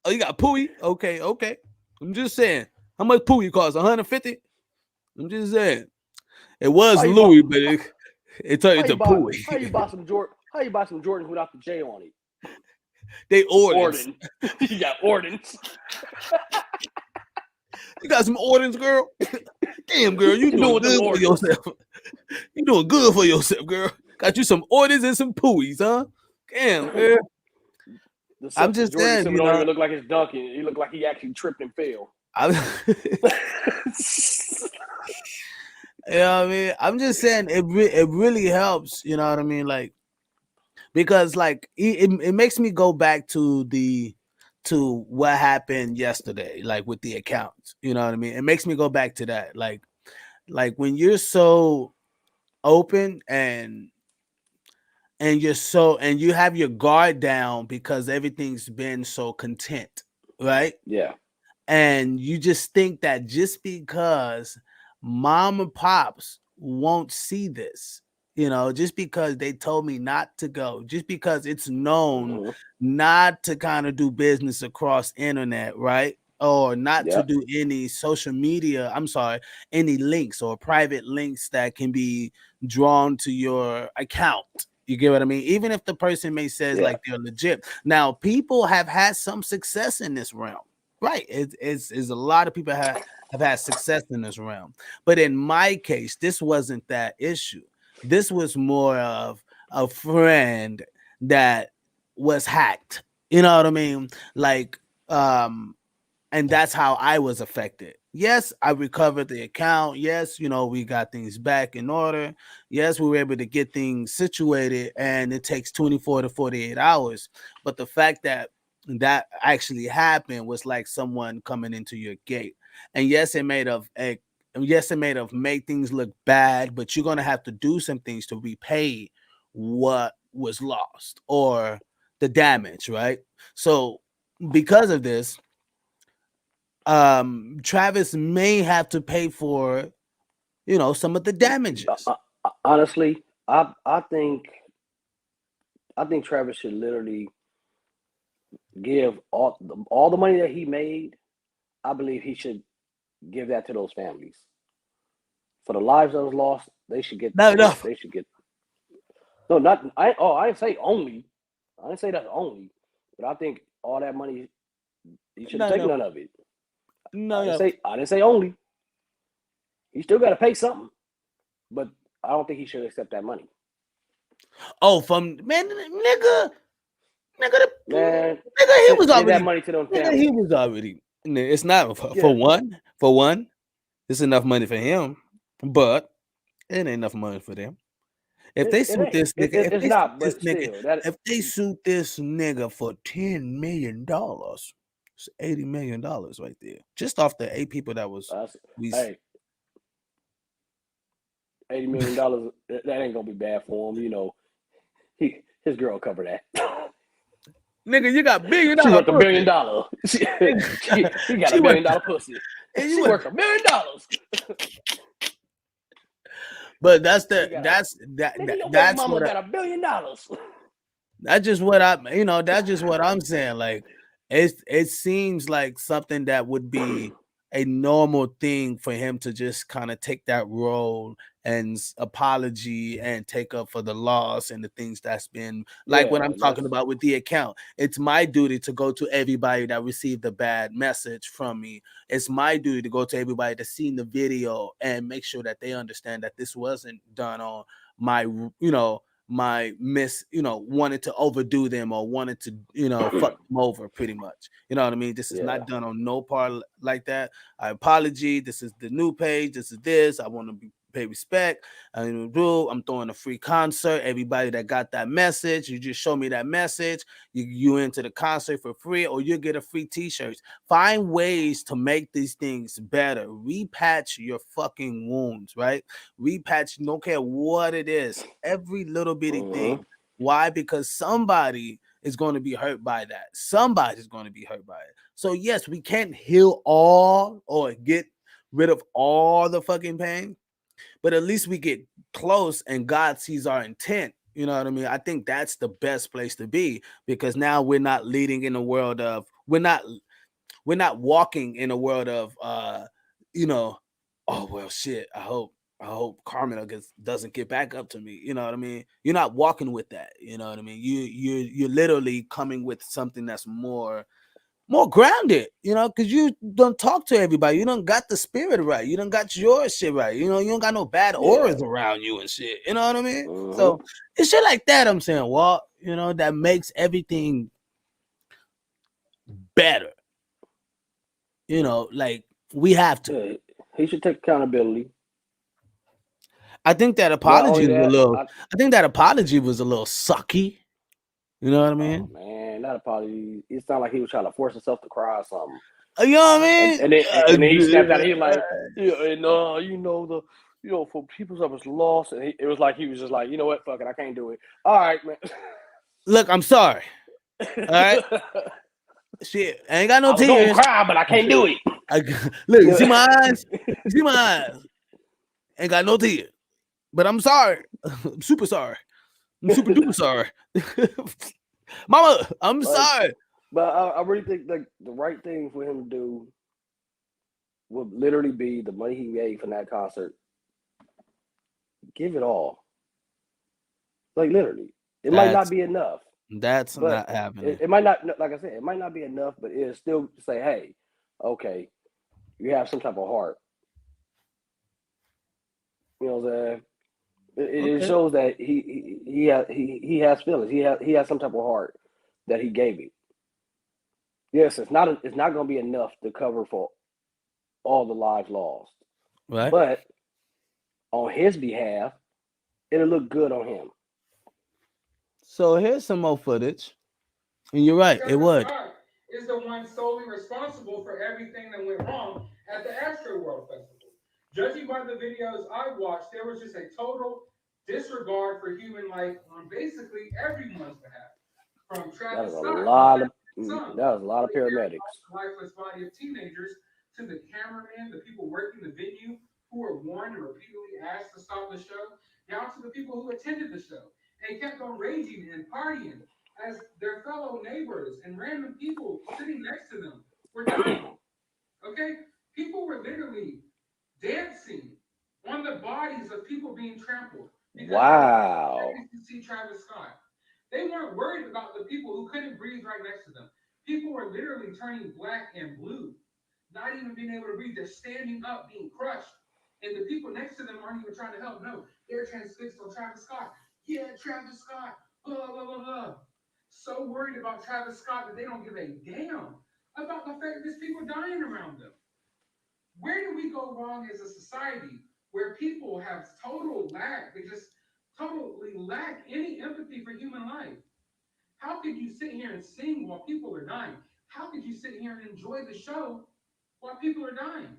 Oh, you got Pooey? Okay. I'm just saying. How much Pooey cost? 150? I'm just saying. It was Louis, but it turned into Pooey. How you buy some Jordans without the J on it? They orders. You got orders. You got some orders, girl? Damn, girl, you doing good for yourself. You doing good for yourself, girl. Got you some orders and some Pooies, huh? Damn, girl. I'm just saying, you don't even look like it's dunking. He looked like he actually tripped and fell. You know what I mean? I'm just saying it really helps, you know what I mean? Like, because like it makes me go back to what happened yesterday, like with the accounts, you know what I mean? It makes me go back to that. Like when you're so open and you have your guard down because everything's been so content, right? Yeah. And you just think that just because mom and pops won't see this, just because they told me not to go, just because it's known not to kind of do business across internet, right? Or not to do any social media, any links or private links that can be drawn to your account. You get what I mean? Even if the person may says like they're legit. Now, people have had some success in this realm. right. It's a lot of people have had success in this realm. But in my case, this wasn't that issue. This was more of a friend that was hacked. You know what I mean? Like, and that's how I was affected. Yes, I recovered the account. Yes, we got things back in order. Yes, we were able to get things situated, and it takes 24 to 48 hours. But the fact that that actually happened was like someone coming into your gate. And yes, it made of make things look bad, but you're gonna have to do some things to repay what was lost or the damage, right? So because of this, Travis may have to pay for some of the damages. Honestly, I think Travis should literally give all the money that he made. I believe he should give that to those families. For the lives that was lost, they should get. No, They should get. No, not I. Oh, I didn't say only. I didn't say that only. But I think all that money, he should take none of it. I didn't say only. He still got to pay something, but I don't think he should accept that money. Oh, from man, nigga, Man, he was already that money to them families. He was already. It's not for one. For one, it's enough money for him, but it ain't enough money for them. If they suit this nigga, if they suit this nigga for $10 million, it's $80 million right there, just off the 8 people that was. Hey, $80 million. That ain't gonna be bad for him. His girl covered that. Nigga, you got $1 billion. She worth $1 billion. She got $1 billion pussy. She worth $1 billion. But that's what got $1 billion. That's just what that's just what I'm saying. Like, it seems like something that would be a normal thing for him to just kind of take that role and apology and take up for the loss and the things that's been like what I'm talking about with the account. It's my duty to go to everybody that received a bad message from me. It's my duty to go to everybody that's seen the video and make sure that they understand that this wasn't done on my, my wanted to overdo them or wanted to, fuck them over pretty much. You know what I mean? This is not done on no part like that. I apology. This is the new page. This is this. I want to pay respect. I'm throwing a free concert. Everybody that got that message, you just show me that message. You into the concert for free, or you get a free t-shirts. Find ways to make these things better. Repatch your fucking wounds, right? Repatch, don't care what it is. Every little bitty thing. Why? Because somebody is going to be hurt by that. Somebody's going to be hurt by it. So yes, we can't heal all or get rid of all the fucking pain, but at least we get close and God sees our intent. You know what I mean? I think that's the best place to be, because now we're not leading in a world of, we're not walking in a world of, oh, well, shit, I hope Carmen doesn't get back up to me. You know what I mean? You're not walking with that. You know what I mean? You're literally coming with something that's more grounded, because you don't talk to everybody. You don't got the spirit right. You don't got your shit right. You don't got no bad auras around you and shit. You know what I mean? So it's shit like that I'm saying, Walt, that makes everything better. Like, we have to. Yeah, he should take accountability. I think that apology was a little sucky. You know what I mean? Oh, man, that apology. It sounded like he was trying to force himself to cry or something. You know what I mean? And then he snapped out. He was like, for people that was lost, and it was like he was just like, you know what, fuck it, I can't do it. All right, man. Look, I'm sorry. All right. Shit, I ain't got no tears. I was gonna cry, but I can't do it. Look, you see my eyes? You see my eyes? Ain't got no tears. But I'm sorry. I'm super sorry. I'm super duper sorry. Mama, I'm sorry. But I really think the right thing for him to do would literally be the money he made from that concert. Give it all. Like, literally. It might not be enough. That's not happening. It might not, like I said, it might not be enough, but it'll still say, hey, okay, you have some type of heart. You know what I'm saying? It Okay. shows that he has feelings. He has some type of heart that he gave it. Yes, it's not going to be enough to cover for all the lives lost, Right. but on his behalf, it'll look good on him. So here's some more footage. And you're right, it Travis would. Scott is the one solely responsible for everything that went wrong at the Astro World Festival. Judging by the videos I've watched, there was just a total disregard for human life on basically everyone's behalf. From That Travis was a Scott, lot of son, that was a lot of paramedics. the lifeless body of teenagers, to the cameraman, the people working the venue who were warned and repeatedly asked to stop the show, down to the people who attended the show and kept on raging and partying as their fellow neighbors and random people sitting next to them were dying. Okay? People were literally dancing on the bodies of people being trampled because Wow. they were to see Travis Scott. They weren't worried about the people who couldn't breathe right next to them. People were literally turning black and blue, not even being able to breathe. They're standing up, being crushed. And the people next to them aren't even trying to help. No, they're transfixed on Travis Scott. Yeah, Travis Scott. Blah, blah, blah, blah. So worried about Travis Scott that they don't give a damn about the fact that there's people dying around them. Where do we go wrong as a society where people have total lack? They just totally lack any empathy for human life. How could you sit here and sing while people are dying? How could you sit here and enjoy the show while people are dying?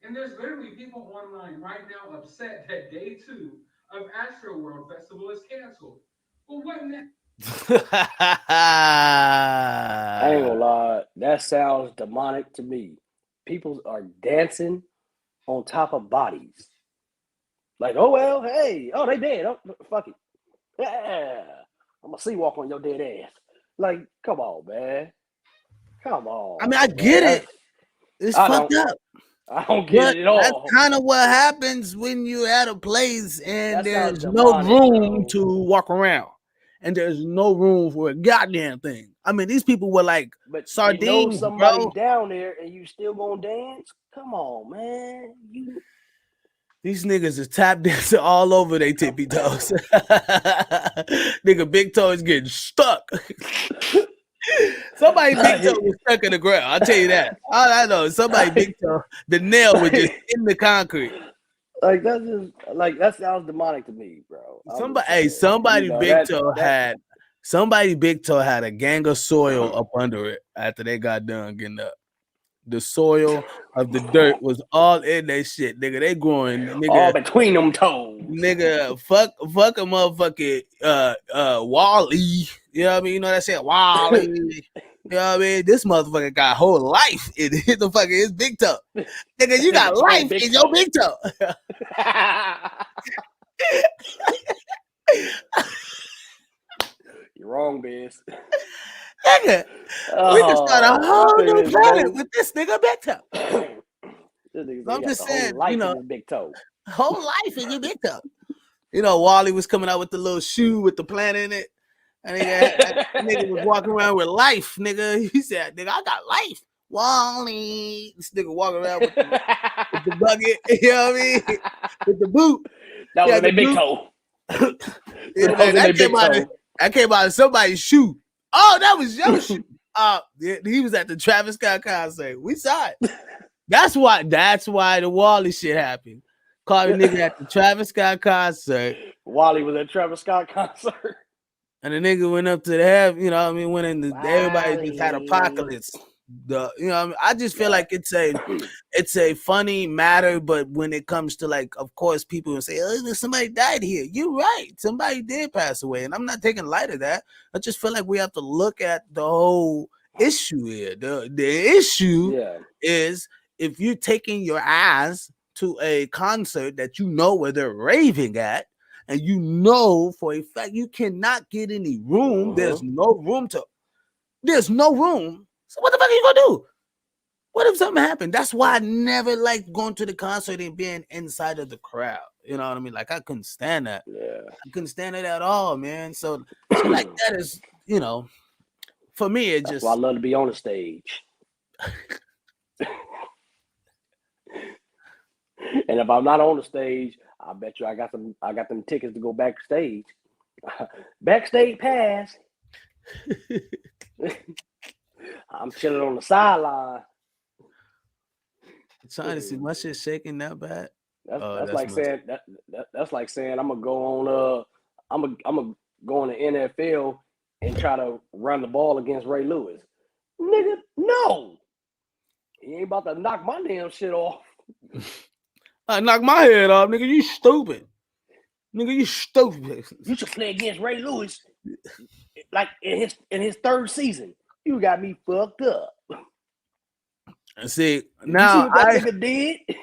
And there's literally people online right now upset that day 2 of Astro World Festival is canceled. Well, wasn't that I ain't gonna lie, that sounds demonic to me. People are dancing on top of bodies. Like, oh well, hey, oh they dead. Oh, fuck it. Yeah. I'm gonna see walk on your dead ass. Like, come on, man. Come on. I mean, I man. get it. It's I fucked don't up. I don't get But it at that's all. kind of what happens when you're at a place and That sounds there's no demonic, room bro. to walk around. And there's no room for a goddamn thing. I mean, these people were like But you know sardines, somebody's bro. down there and you still gonna dance? Come on, man. These niggas is tap dancing all over their tippy toes. Nigga, big toe is getting stuck. Somebody big toe was stuck in the ground. I'll tell you that. All I know is somebody big toe, the nail was just in the concrete. Like that's just like that sounds demonic to me, bro. Somebody big toe had a gang of soil up under it after they got done getting up. The soil of the dirt was all in that shit, nigga. They growing, nigga. All between them toes. Nigga, fuck a motherfucking Wally. You know what I mean? You know that shit, Wally. You know what I mean? This motherfucker got whole life in the fucking his big toe. Nigga, you got life in your big toe. You're wrong, Biz. Nigga, we can start a whole new planet with this nigga big toe. I'm just saying, you know, big toe. Whole life in your big toe. You know, Wally was coming out with the little shoe with the plant in it. And nigga was walking around with life, nigga. He said, nigga, I got life. Wally. This nigga walking around with the bucket, you know what I mean? With the boot. That was their big toe. That came out of somebody's shoe. Oh, that was your shoe. He was at the Travis Scott concert. We saw it. That's why the Wally shit happened. Caught a nigga at the Travis Scott concert. Wally was at Travis Scott concert. And the nigga went up to the heaven, you know what I mean? Went into everybody just had apocalypse. You know what I mean? I just feel like it's a funny matter, but when it comes to like, of course, people will say, oh, somebody died here. You're right. Somebody did pass away. And I'm not taking light of that. I just feel like we have to look at the whole issue here. The issue is if you're taking your ass to a concert that you know where they're raving at, and you know for a fact you cannot get any room, there's no room. So what the fuck are you gonna do? What if something happened? That's why I never liked going to the concert and being inside of the crowd. You know what I mean? Like I couldn't stand that. Yeah. I couldn't stand it at all, man. So like that is, you know, for me, That's why I love to be on the stage. And if I'm not on the stage, I bet you I got them tickets to go backstage. Backstage pass. I'm chilling on the sideline. Trying to see my shit shaking that bad. That's like saying that's like saying I'm gonna go on I'm gonna go on the NFL and try to run the ball against Ray Lewis. Nigga, no. He ain't about to knock my damn shit off. I knock my head off, nigga. You stupid. Nigga, you stupid. You should play against Ray Lewis like in his third season. You got me fucked up. See, you see what that nigga did?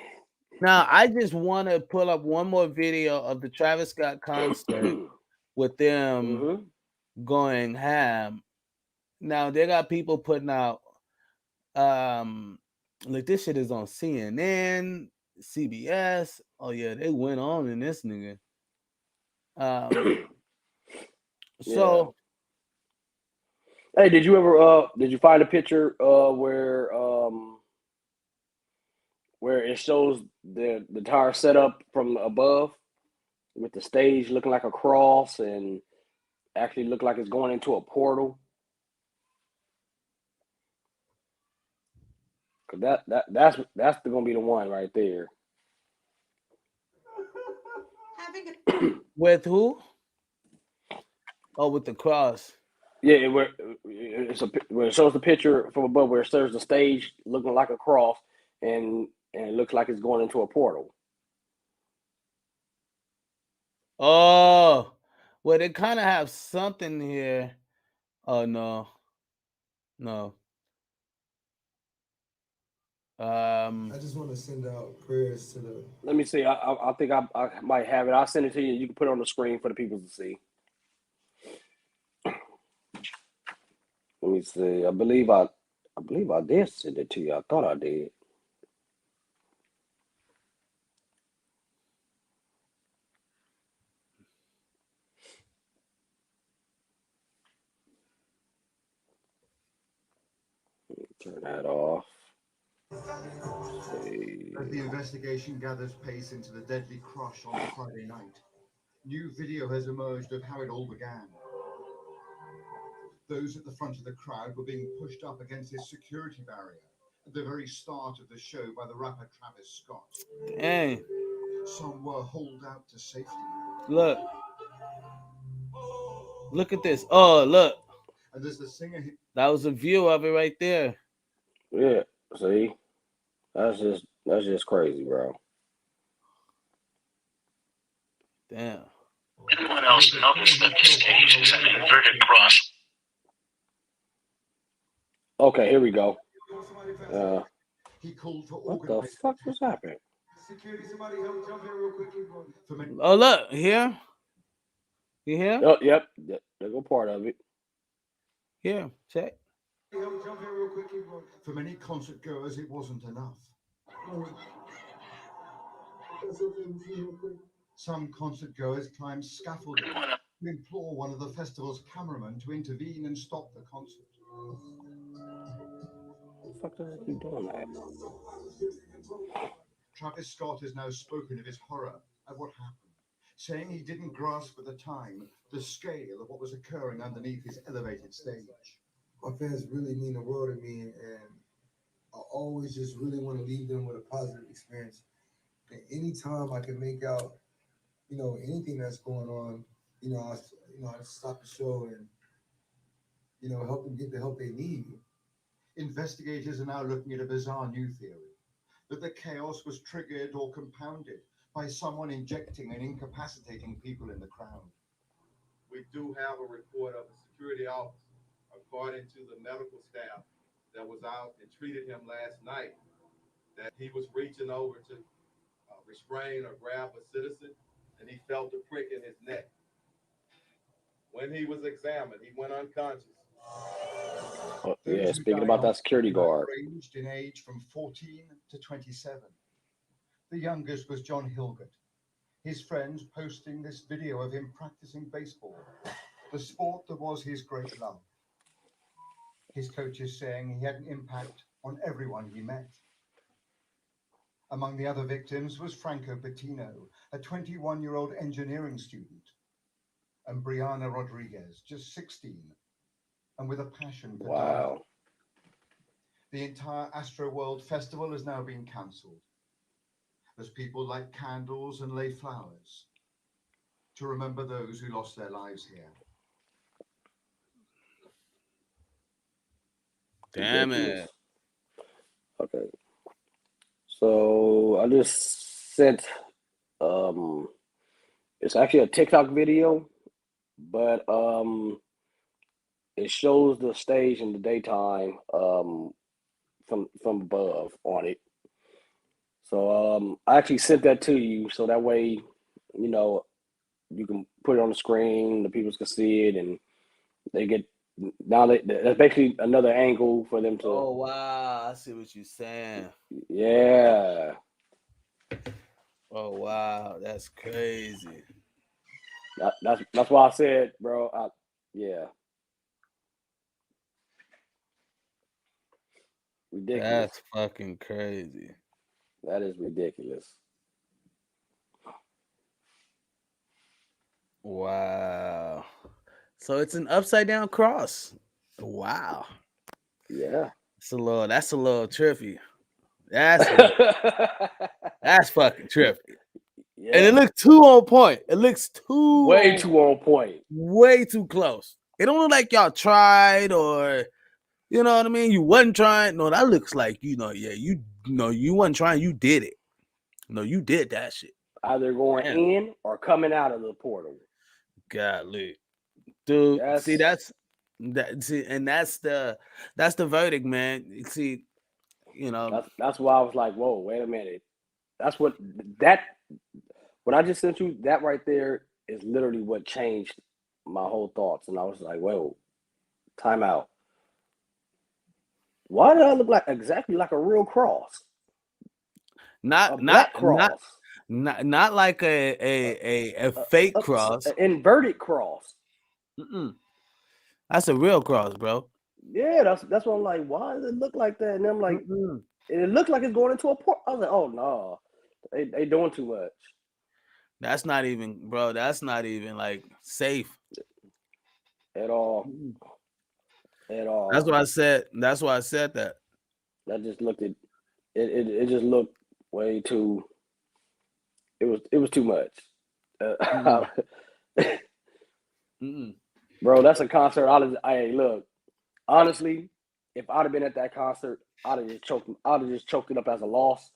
Now I just want to pull up one more video of the Travis Scott concert with them going ham. Now they got people putting out like this shit is on CNN, CBS. Oh yeah, they went on in this nigga. So hey, did you find a picture where it shows the entire setup from above with the stage looking like a cross and actually look like it's going into a portal? Cause that's gonna be the one right there. With who? Oh, with the cross. Yeah, where it shows the picture from above where it shows the stage looking like a cross and it looks like it's going into a portal. Oh, well, they kind of have something here. Oh no. I just want to send out prayers to the. Let me see. I think I might have it. I'll send it to you. You can put it on the screen for the people to see. Let me see. I believe I did send it to you. I thought I did. Turn that off. As the investigation gathers pace into the deadly crush on Friday night, new video has emerged of how it all began. Those at the front of the crowd were being pushed up against this security barrier at the very start of the show by the rapper Travis Scott. Dang. Some were hauled out to safety. Look at this. Oh, look. And as the singer, that was a view of it right there. Yeah, see, that's just crazy, bro. Damn. Anyone else notice that the stage is an inverted cross? Okay, here we go. he called for what the fuck was happening? Security, somebody help jump in real quick. Oh, look here. You hear? Oh, yep, there go part of it. Here, check. Help jump in real quick. For many concert goers, it wasn't enough. Some concert goers climbed scaffolding to implore one of the festival's cameramen to intervene and stop the concert. What the fuck does it keep doing that? Travis Scott has now spoken of his horror at what happened, saying he didn't grasp at the time the scale of what was occurring underneath his elevated stage. My fans really mean the world to me, and I always just really want to leave them with a positive experience. And anytime I can make out, anything that's going on, I stop the show and, help them get the help they need. Investigators are now looking at a bizarre new theory, that the chaos was triggered or compounded by someone injecting and incapacitating people in the crowd. We do have a report of a security officer, according to the medical staff that was out and treated him last night, that he was reaching over to restrain or grab a citizen, and he felt a prick in his neck. When he was examined, he went unconscious. Oh, yeah, speaking about that security guard. Ranged in age from 14 to 27. The youngest was John Hilgert. His friends posting this video of him practicing baseball, the sport that was his great love. His coaches saying he had an impact on everyone he met. Among the other victims was Franco Bettino, a 21-year-old engineering student, and Brianna Rodriguez, just 16, and with a passion for diving. Wow. The entire Astro World Festival has now been cancelled, as people light candles and lay flowers to remember those who lost their lives here. Damn Ridiculous. it. Okay. So I just sent it's actually a TikTok video, but it shows the stage in the daytime from above on it. So I actually sent that to you so that way, you know, you can put it on the screen, the people can see it, and they get now that's basically another angle for them to. Oh wow, I see what you're saying. Yeah. Oh wow, that's crazy. That's why I said, bro. Yeah. Ridiculous. That's fucking crazy. That is ridiculous. Wow. So it's an upside down cross. Wow. Yeah. That's a little trippy. That's fucking trippy. Yeah. And it looks too on point. It looks too way too on point. Way too close. It don't look like y'all tried or you know what I mean? You wasn't trying. No, that looks like, you wasn't trying, you did it. No, you did that shit. Either going in or coming out of the portal. Golly. Dude, that's the verdict, man. See, that's why I was like, whoa, wait a minute. That's what I just sent you, that right there is literally what changed my whole thoughts. And I was like, whoa, time out. Why did I look like exactly like a real cross? Not cross. Not like a fake cross. An inverted cross. That's a real cross, bro. Yeah, that's what I'm like. Why does it look like that? And I'm like, it looked like it's going into a port. I was like, oh no, they doing too much. That's not even, bro. That's not even like safe at all. At all. That's why I said. That's why I said that. That just looked at it. Just looked way too. It was too much. Bro, that's a concert. Hey, look. Honestly, if I'd have been at that concert, I'd have just choked it up as a loss.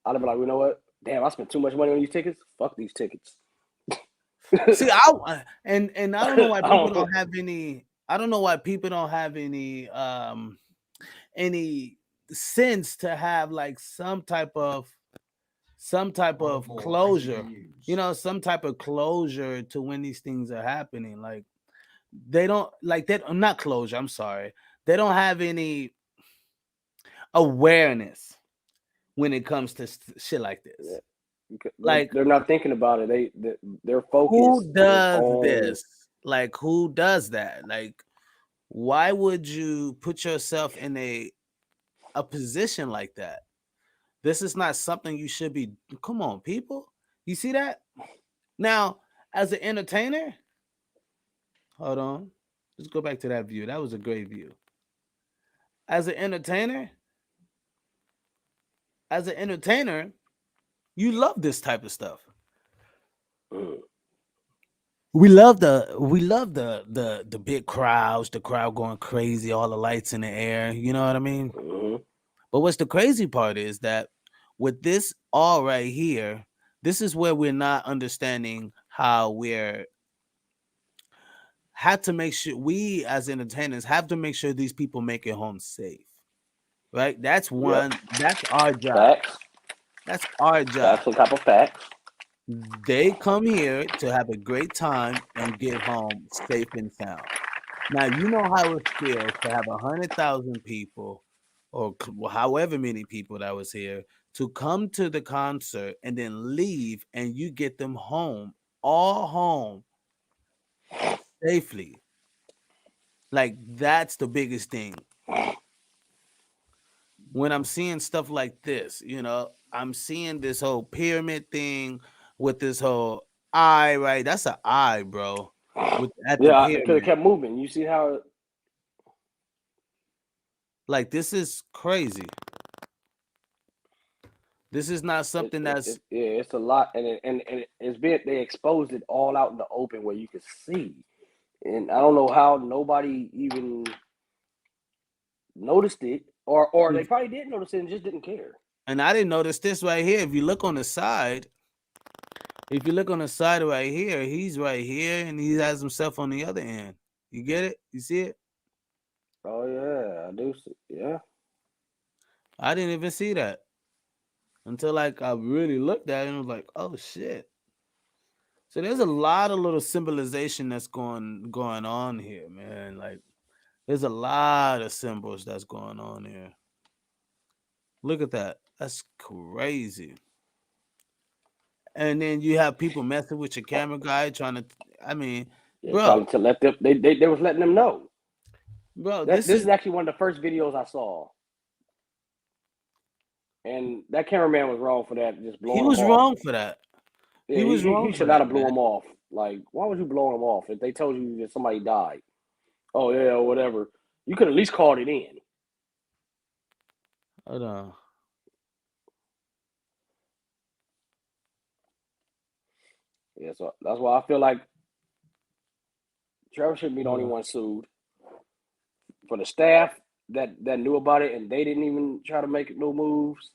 I'd have been like, you know what? Damn, I spent too much money on these tickets. Fuck these tickets. See, I don't know why people don't have any. I don't know why people don't have any sense to have like some type of closure. Some type of closure to when these things are happening. Like they don't like that. Not closure. I'm sorry. They don't have any awareness when it comes to shit like this. Yeah. Like they're not thinking about it. They're focused. Who does this? Like who does that? Like why would you put yourself in a position like that? This is not something you should be. Come on, people. You see that? Now, as an entertainer, hold on. Let's go back to that view. That was a great view. As an entertainer, you love this type of stuff. We love the big crowds, the crowd going crazy, all the lights in the air. You know what I mean? But what's the crazy part is that with this all right here, this is where we're not understanding how have to make sure we as entertainers have to make sure these people make it home safe. Right? That's one. Yep. That's our job. Facts. That's our job. That's some type of facts. They come here to have a great time and get home safe and sound. Now, you know how it feels to have 100,000 people or however many people that was here to come to the concert and then leave and you get them home, all home safely. Like, that's the biggest thing. When I'm seeing stuff like this, I'm seeing this whole pyramid thing with this whole eye, right? That's an eye, bro. With at the Yeah, because it pyramid. kept moving. You see how? Like this is crazy. This is not something that's Yeah, it's a lot, and it's been they exposed it all out in the open where you could see, and I don't know how nobody even noticed it, or they probably did notice it and just didn't care. and I didn't notice this right here. If you look on the side, if you look on the side right here, he's right here and he has himself on the other end. You get it? You see it? Oh yeah, I do. Yeah, I didn't even see that until like I really looked at it and was like, oh shit. So there's a lot of little symbolization that's going on here, man. Like there's a lot of symbols that's going on here. Look at that. That's crazy. And then you have people messing with your camera guy trying to I mean, yeah, bro, trying to let them. They was letting them know. bro, That this this is is actually one of the first videos I saw, and that cameraman was wrong for that, just he blowing them was off. wrong for that. Yeah, He was he wrong for should not that, have blew man. them off. Like, why would you blow them off if they told you that somebody died? Oh yeah, or whatever. You could at least called it in. Hold on. Yeah, so that's why I feel like Trevor shouldn't be the Hold only on. one sued. For the staff that knew about it and they didn't even try to make no moves,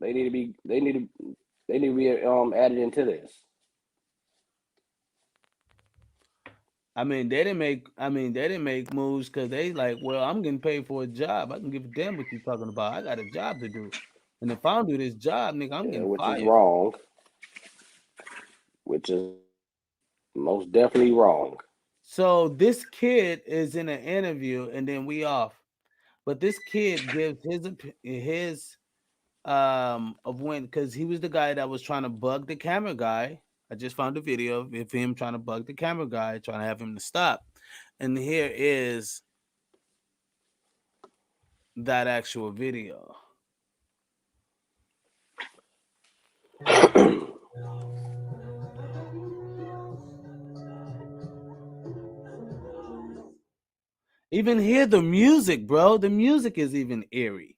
they need to be added into this. They didn't make moves because they like, well, I'm getting paid for a job. I can give a damn what you talking about. I got a job to do. And if I don't do this job, nigga, I'm Yeah, getting which is fired. wrong. Which is most definitely wrong. So this kid is in an interview and then we off. But this kid gives his of when because he was the guy that was trying to bug the camera guy. I just found a video of him trying to bug the camera guy, trying to have him to stop. And here is that actual video. Even hear the music, bro. The music is even eerie.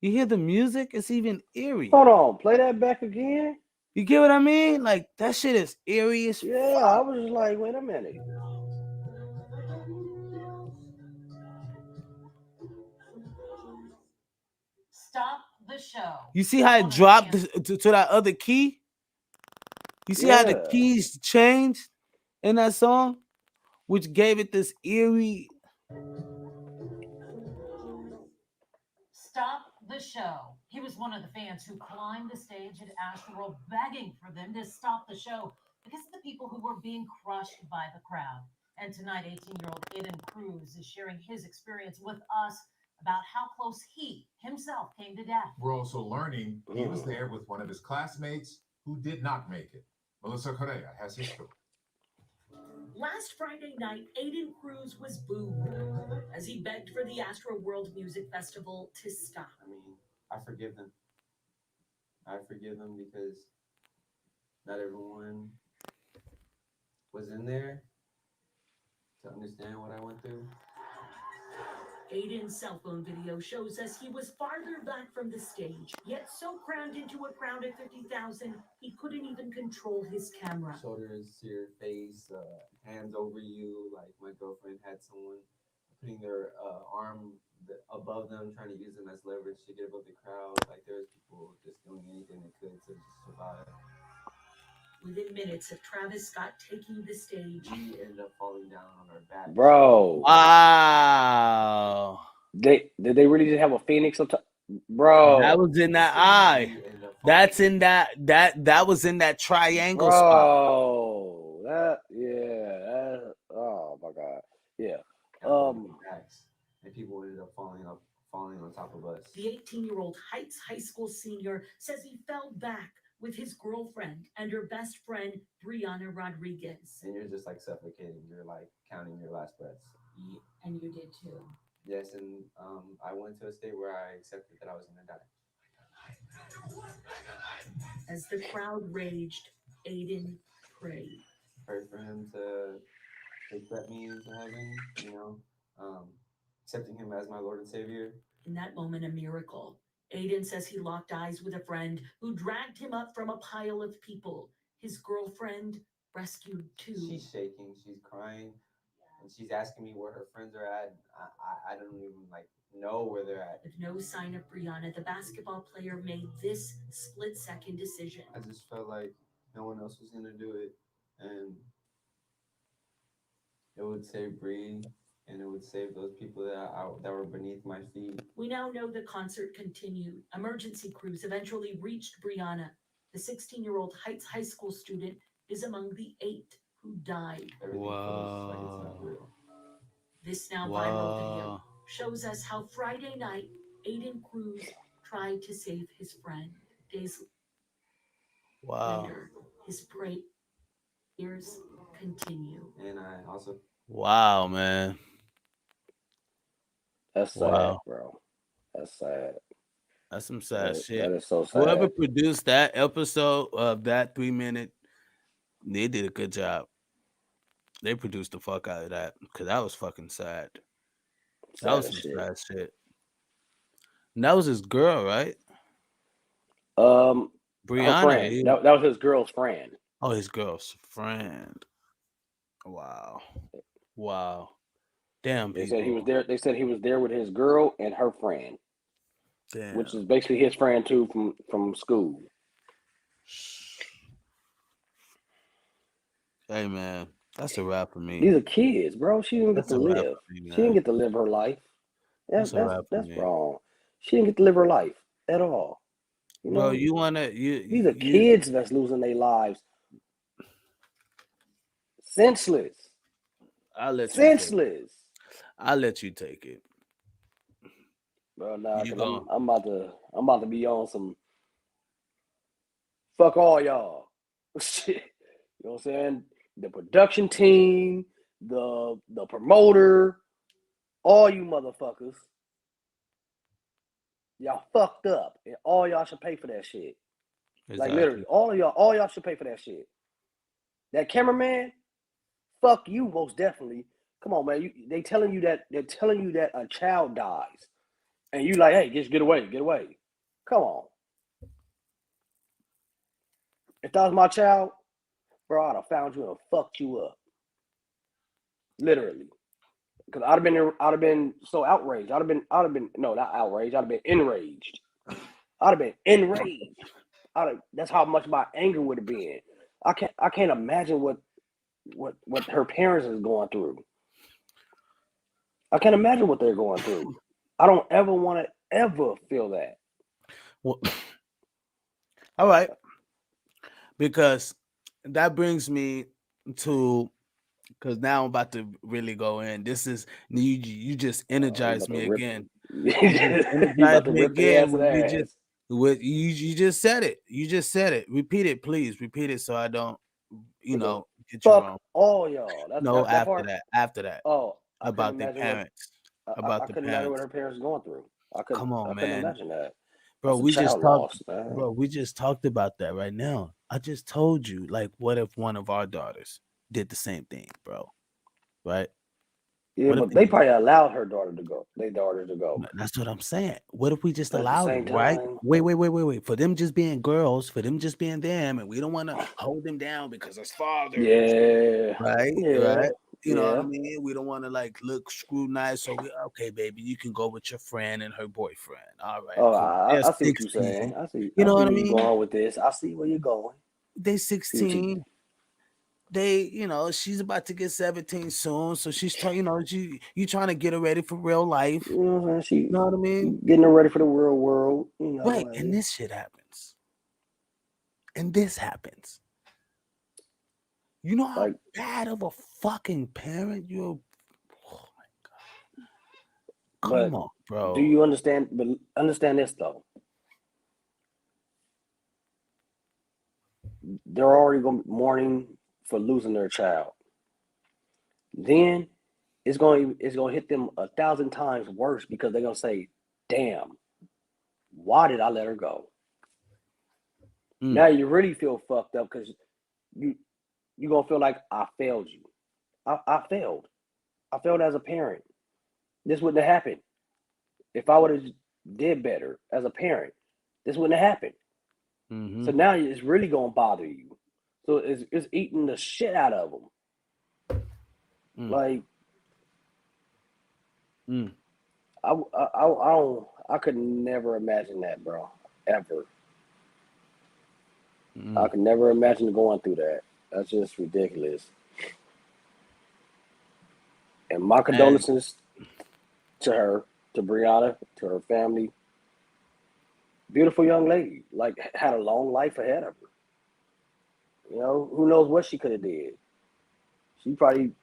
You hear the music? It's even eerie. Hold on, play that back again. You get what I mean? Like that shit is eerie as Yeah, I fuck. was just like, wait a minute. Stop the show. You see how it dropped to that other key? You see how the Yeah, keys changed in that song, which gave it this eerie. Stop the show. He was one of the fans who climbed the stage at Astroworld begging for them to stop the show because of the people who were being crushed by the crowd. And tonight, 18-year-old Aiden Cruz is sharing his experience with us about how close he himself came to death. We're also learning he was there with one of his classmates who did not make it. Melissa Correa has his story. Last Friday night, Aiden Cruz was booed as he begged for the Astro World Music Festival to stop. I mean, I forgive them. I forgive them because not everyone was in there to understand what I went through. Aiden's cell phone video shows us he was farther back from the stage, yet so crammed into a crowd of 50,000, he couldn't even control his camera. Shoulders to your face, hands over you. Like my girlfriend had someone putting their arm above them, trying to use them as leverage to get above the crowd. Like there was people just doing anything they could to just survive. Within minutes of Travis Scott taking the stage, we ended up falling down on our back. bro. Wow. Did they really just have a phoenix up top? Bro. That was in that eye. That's in that was in that triangle spot. Bro. Oh my God. Yeah. And people ended up falling on top of us. The 18-year-old Heights High School senior says he fell back with his girlfriend and her best friend, Brianna Rodriguez. And you're just like suffocating. You're like counting your last breaths. And you did too. Yes, and I went to a state where I accepted that I was gonna die. As the crowd raged, Aiden prayed. Pray for him to accept me into heaven. Accepting him as my Lord and Savior. In that moment, a miracle. Aiden says he locked eyes with a friend who dragged him up from a pile of people. His girlfriend rescued too. She's shaking, she's crying, and she's asking me where her friends are at. I don't even know where they're at. With no sign of Brianna, the basketball player made this split-second decision. I just felt like no one else was gonna do it, and it would save Bree, and it would save those people that were beneath my feet. We now know the concert continued. Emergency crews eventually reached Brianna. The 16-year-old Heights High School student is among the 8 who died. Everything feels like it's not real. This now viral video shows us how Friday night, Aiden Cruz tried to save his friend. Days later, his prayers continue. And I also... Wow, man. That's sad, bro. That's sad. That's some sad shit. That is so sad. Whoever produced that episode of that 3-minute, they did a good job. They produced the fuck out of that because that was fucking sad. That was some sad shit. And that was his girl, right? Brianna. Friend. That was his girl's friend. Oh, his girl's friend. Wow. Damn. They said he was there. They said he was there with his girl and her friend. Damn. Which is basically his friend too from school. Hey man, that's a wrap for me. These are kids, bro. She didn't get to live. She didn't get to live her life. That's wrong. She didn't get to live her life at all. You know, bro, these are kids that's losing their lives. Senseless. I'll let you take it. Bro, nah, I'm about to be on some fuck all y'all. Shit. You know what I'm saying? The production team, the promoter, all you motherfuckers. Y'all fucked up. And all y'all should pay for that shit. Exactly. Like literally, all y'all should pay for that shit. That cameraman, fuck you most definitely. Come on, man. They're telling you that a child dies. And you like, hey, just get away. Come on. If that was my child, bro, I'd have found you and fucked you up. Literally. Because I'd have been so outraged. I'd have been no, not outraged. I'd have been enraged. That's how much my anger would have been. I can't imagine what her parents is going through. I can't imagine what they're going through. I don't ever want to ever feel that. Well, all right. Because that brings me to, because now I'm about to really go in. This is you just energized me again. Energized me again. You just said it. You just said it. Repeat it, please. Repeat it so I don't, get you wrong. All y'all. After that. Oh, about the parents. I couldn't imagine what her parents are going through. I couldn't imagine that. Bro, we just talked about that right now. I just told you, like, what if one of our daughters did the same thing, bro? Right? Yeah, but they probably allowed their daughters to go. That's what I'm saying. What if we just allowed them, right? Wait. For them just being girls, for them just being them, and we don't want to hold them down because it's fathers. Yeah. Right? Yeah. Right? You know what I mean? We don't want to look scrutinized. So okay, baby, you can go with your friend and her boyfriend. All right. Oh, cool. I see what you're saying. I see. You know what I mean? You're going with this. I see where you're going. They 16. They, she's about to get 17 soon, so she's trying. You trying to get her ready for real life. You know what I mean? Getting her ready for the real world. Right, and this shit happens. And this happens. You know how bad of a fucking parent you're. Oh my god! Come on, bro. Do you understand? But understand this though. They're already going to be mourning for losing their child. Then it's going to hit them 1,000 times worse because they're gonna say, "Damn, why did I let her go?" Now you really feel fucked up because you gonna feel like I failed you. I failed. I failed as a parent. This wouldn't have happened if I would have did better as a parent. This wouldn't have happened. So now it's really gonna bother you. So it's eating the shit out of them. Like I could never imagine that, bro. Ever. I could never imagine going through that. That's just ridiculous. And my condolences to her, to Brianna, to her family. Beautiful young lady, like had a long life ahead of her. You know, who knows what she could have did. She probably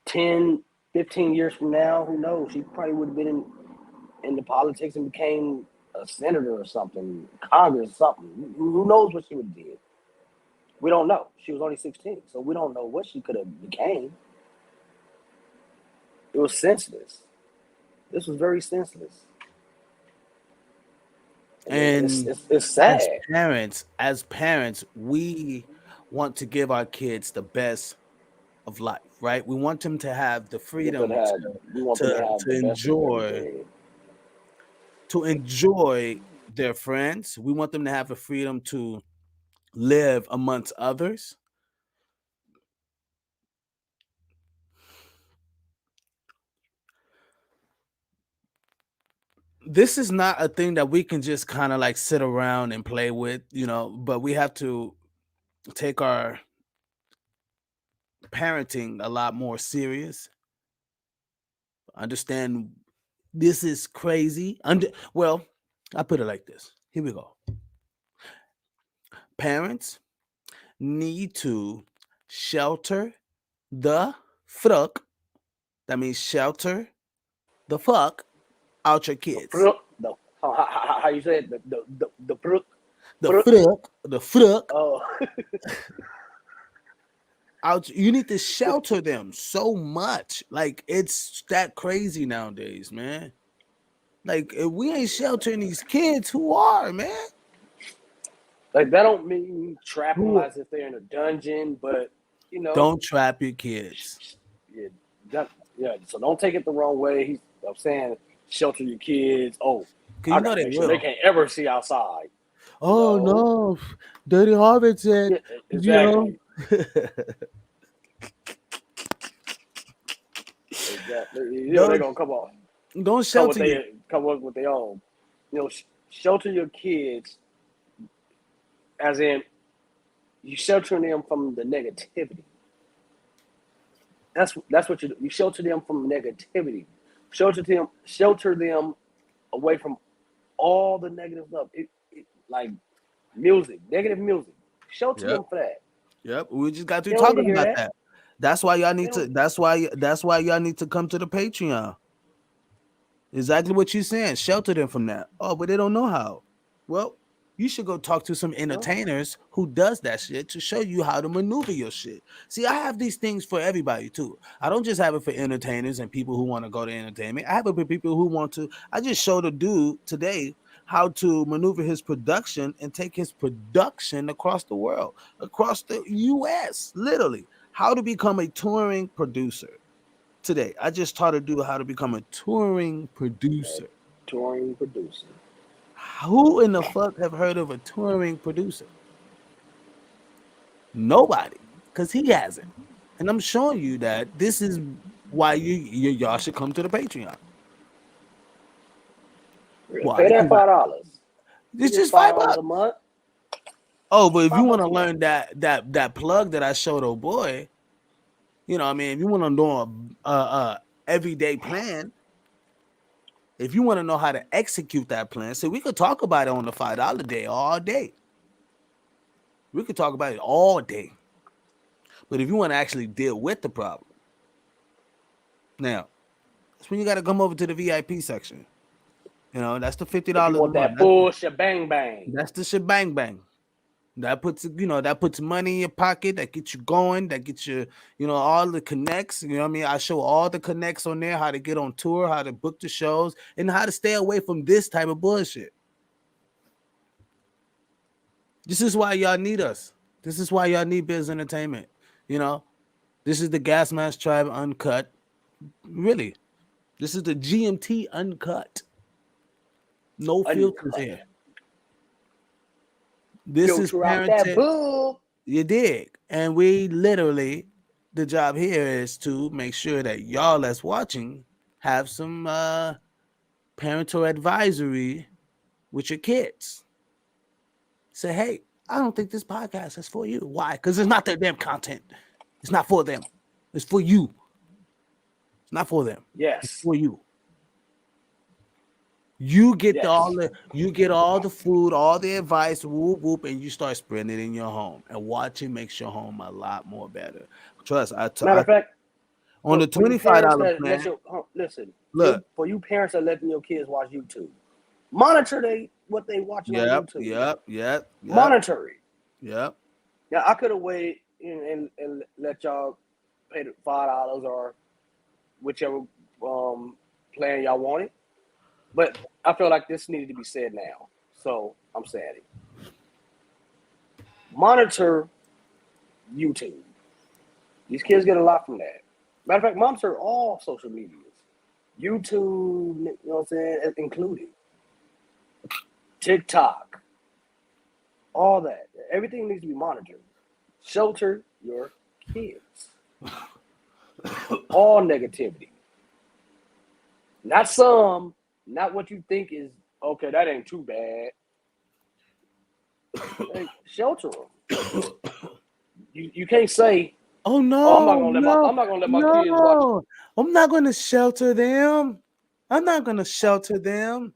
10, 15 years from now, who knows? She probably would have been in the politics and became a senator or something, Congress, something. Who knows what she would have did? We don't know. She was only 16, so we don't know what she could have became. It was senseless. This was very senseless. And it's sad. As parents, we want to give our kids the best of life, right? We want them to have the freedom to enjoy their friends. We want them to have the freedom to live amongst others. This is not a thing that we can just kind of like sit around and play with, you know, but we have to take our parenting a lot more serious. Understand this is crazy. Well, I put it like this. Here we go. Parents need to shelter the fuck. That means shelter the fuck out your kids. How you say it? The fruit. The fruit. Oh. Out. You need to shelter them so much. Like it's that crazy nowadays, man. Like if we ain't sheltering these kids, who are, man? Like that don't mean trap them as if they're in a dungeon, but you know, don't trap your kids. Yeah, so don't take it the wrong way. I'm saying shelter your kids. Oh, you know they can't ever see outside. Oh no, Dirty Harvard said, exactly. Exactly. You know they're gonna come on. Don't shelter come up with their own. You know, shelter your kids, as in you sheltering them from the negativity. That's what you shelter them from negativity. Shelter them away from all the negative stuff. Like music, negative music. Shelter them for that. Yep, we just got to talking about that. That's why y'all need to. That's why y'all need to come to the Patreon. Exactly what you're saying. Shelter them from that. Oh, but they don't know how. Well, you should go talk to some entertainers who does that shit to show you how to maneuver your shit. See, I have these things for everybody too. I don't just have it for entertainers and people who want to go to entertainment. I have it for people who want to. I just showed a dude today how to maneuver his production and take his production across the world, across the US, literally. How to become a touring producer. Today, I just taught a dude how to become a touring producer. Touring producer. Who in the fuck have heard of a touring producer? Nobody, because he hasn't. And I'm showing you that this is why y'all should come to the Patreon. Pay that $5. It's just $5 a month. Oh, but if you want to learn that plug that I showed, oh boy, you know, I mean, if you want to do a everyday plan, if you want to know how to execute that plan, so we could talk about it on the $5 day all day. We could talk about it all day. But if you want to actually deal with the problem, now that's when you got to come over to the VIP section. You know, that's the $50. You want that full shebang bang. That's the shebang bang. That puts money in your pocket, that gets you going, that gets you, all the connects. You know what I mean? I show all the connects on there, how to get on tour, how to book the shows, and how to stay away from this type of bullshit. This is why y'all need us. This is why y'all need Biz Entertainment. You know, this is the Gas Mask Tribe Uncut. Really, this is the GMT Uncut. No filters Uncut. here. This is Filter out that parenting. bull. You dig? And we literally, the job here is to make sure that y'all that's watching have some parental advisory with your kids. Say, hey, I don't think this podcast is for you. Why? Because it's not their damn content. It's not for them. It's for you. It's not for them. It's Yes. for you. You get Yes. all the food, all the advice, whoop whoop, and you start spreading it in your home. And watching makes your home a lot more better. Trust. Matter of fact, on the for you $25 parents that let plan. listen. Look. For you parents that letting your kids watch YouTube, monitor what they watching on YouTube. Yep. Monitor it. Yep. Now I could have waited and let y'all pay the $5 or whichever plan y'all wanted, but I feel like this needed to be said now, so I'm saying it. Monitor YouTube. These kids get a lot from that. Matter of fact, monitor all social medias. YouTube, you know what I'm saying, included. TikTok. All that. Everything needs to be monitored. Shelter your kids. All negativity. Not some, not what you think is, okay, that ain't too bad. Hey, shelter them. You can't say, oh no, I'm not gonna let my kids watch. I'm not gonna shelter them. I'm not gonna shelter them.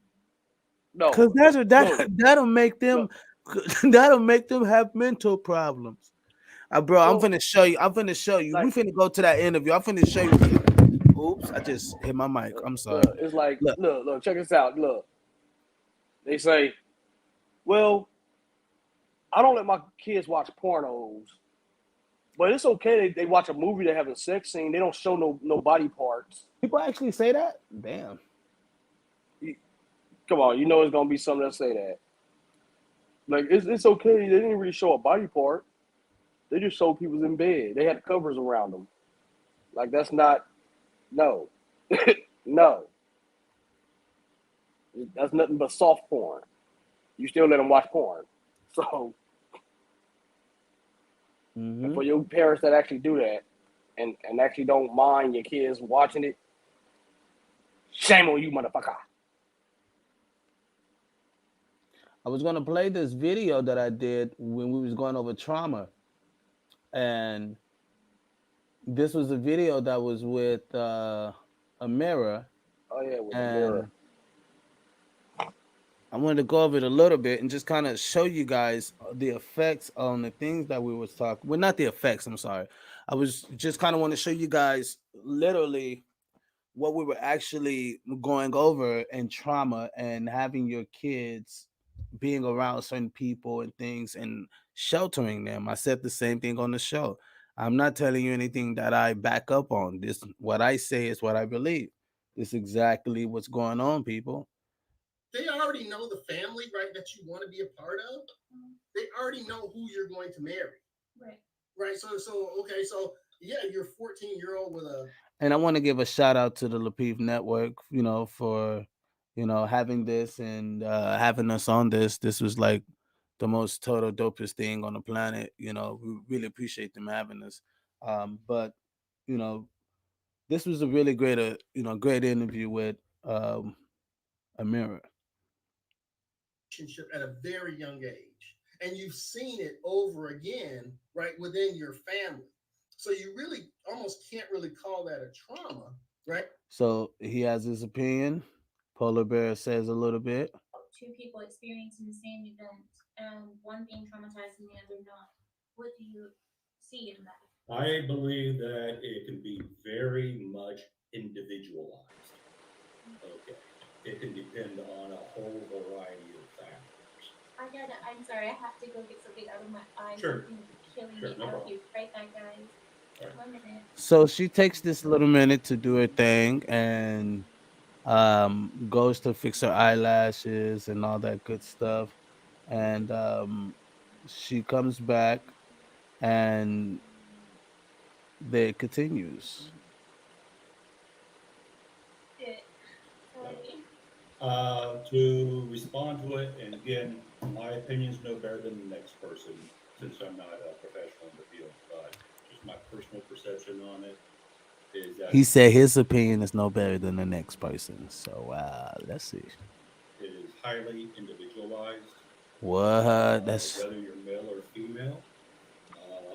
No, because that'll make them have mental problems. Bro, I'm finna show you. We finna go to that interview. I'm finna show you. Oops, I just hit my mic. I'm sorry. It's like, look, check this out. Look, they say, well, I don't let my kids watch pornos, but it's okay. They watch a movie that have a sex scene. They don't show no body parts. People actually say that? Damn. Come on, you know it's gonna be some that say that. Like it's okay. They didn't really show a body part. They just showed people in bed. They had covers around them. Like that's not no. No. That's nothing but soft porn. You still let them watch porn. So and for your parents that actually do that and actually don't mind your kids watching it, shame on you, motherfucker. I was gonna play this video that I did when we was going over trauma, and this was a video that was with a mirror. Oh yeah, with the mirror. I wanted to go over it a little bit and just kind of show you guys the effects on the things that we was talking. Well, not the effects. I'm sorry. I was just kind of want to show you guys literally what we were actually going over in trauma and having your kids being around certain people and things and sheltering them. I said the same thing on the show. I'm not telling you anything that I back up on. This what I say is what I believe. This is exactly what's going on, people. They already know the family, right, that you want to be a part of. They already know who you're going to marry. Right. So okay, so yeah, you're 14-year-old with a. And I want to give a shout out to the Lapeef Network, for having this and having us on this. This was like the most total dopest thing on the planet. We really appreciate them having us. But this was a really great, great interview with Amira. Relationship at a very young age, and you've seen it over again, right, within your family. So you really almost can't really call that a trauma, right? So he has his opinion. Polar Bear says a little bit. Two people experiencing the same event and one being traumatized and the other not. What do you see in that? I believe that it can be very much individualized. Okay. It can depend on a whole variety of factors. I'm sorry, I have to go get something out of my eye. Sure, Something's killing sure, me. no I'll problem. be right back, guys. All right. 1 minute. So she takes this little minute to do her thing and goes to fix her eyelashes and all that good stuff. And she comes back and then it continues. Shit. So, Sorry. to respond to it, and again, my opinion is no better than the next person since I'm not a professional in the field, but just my personal perception on it is that He said his opinion is no better than the next person. So let's see. it is highly individualized, What? That's whether you're male or female.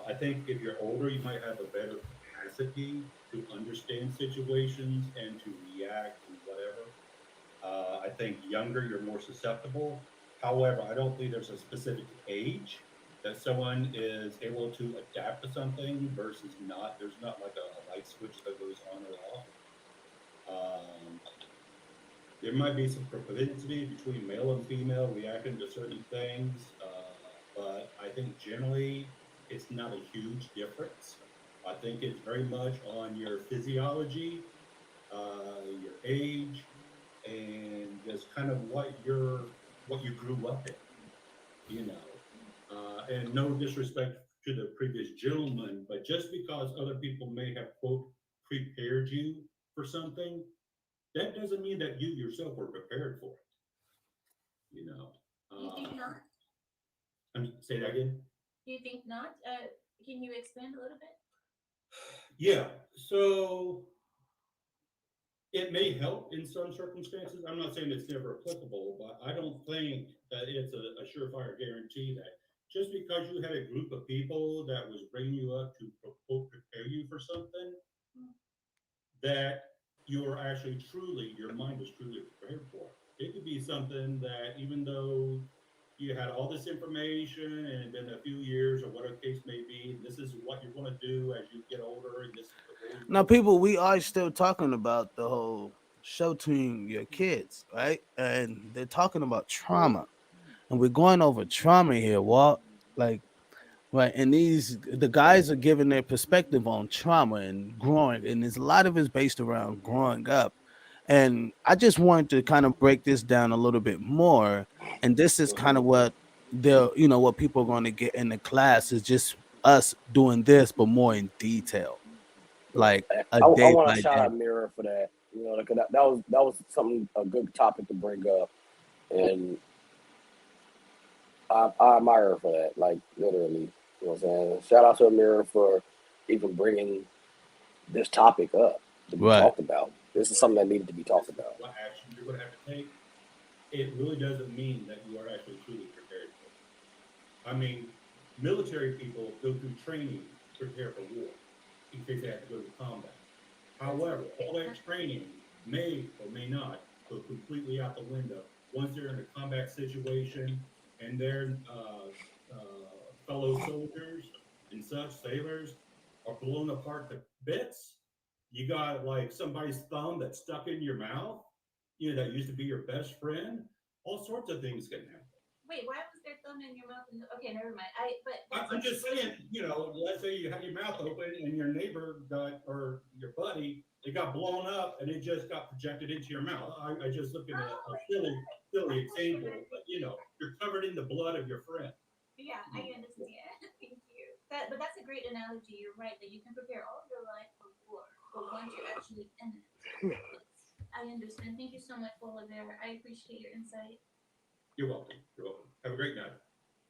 I think if you're older, you might have a better capacity to understand situations and to react and whatever. I think younger, you're more susceptible. However, I don't think there's a specific age that someone is able to adapt to something versus not. There's not like a light switch that goes on or off. Um, there might be some propensity between male and female reacting to certain things, but I think generally it's not a huge difference. I think it's very much on your physiology, your age, and just kind of what you grew up in, you know. And no disrespect to the previous gentleman, but just because other people may have quote prepared you for something, that doesn't mean that you yourself were prepared for it. You know. You think not? Say that again. You think not? Can you expand a little bit? Yeah. So it may help in some circumstances. I'm not saying it's never applicable, but I don't think that it's a surefire guarantee that just because you had a group of people that was bringing you up to prepare you for something, that you're actually truly, your mind is truly prepared for it. It could be something that even though you had all this information and been a few years or whatever case may be, this is what you're going to do as you get older, and this is the role you're now, going to people. We are still talking about the whole sheltering your kids, right? And they're talking about trauma, and we're going over trauma here, Walt. Like, right? And the guys are giving their perspective on trauma and growing, and there's a lot of it's based around growing up. And I just wanted to kind of break this down a little bit more. And this is kind of what what people are going to get in the class is just us doing this, but more in detail, Yeah, like a I day want to by shout day. out Mirror for that. You know, because that was something a good topic to bring up, and I admire her for that. Like literally, you know what I'm saying. Shout out to Mirror for even bringing this topic up to be Right. talked about. This is something that needed to be talked this is about. what actions you're going to have to take. It really doesn't mean that you are actually truly prepared for it. I mean, military people go through training to prepare for war in case they have to go to combat. However, all that training may or may not go completely out the window once they're in a combat situation and their fellow soldiers and such sailors are blown apart to bits. You got like somebody's thumb that's stuck in your mouth, that used to be your best friend. All sorts of things can happen. Wait, why was there thumb in your mouth? Okay, never mind. But that's I'm just saying, let's say you had your mouth open and your neighbor got, or your buddy, it got blown up and it just got projected into your mouth. I just looked at a silly example, but you're covered in the blood of your friend. Yeah, I understand. Thank you. But that's a great analogy. You're right that you can prepare all of your life for war, but once you're actually in it, I understand. Thank you so much, Oliver. I appreciate your insight. You're welcome. You're welcome. Have a great night.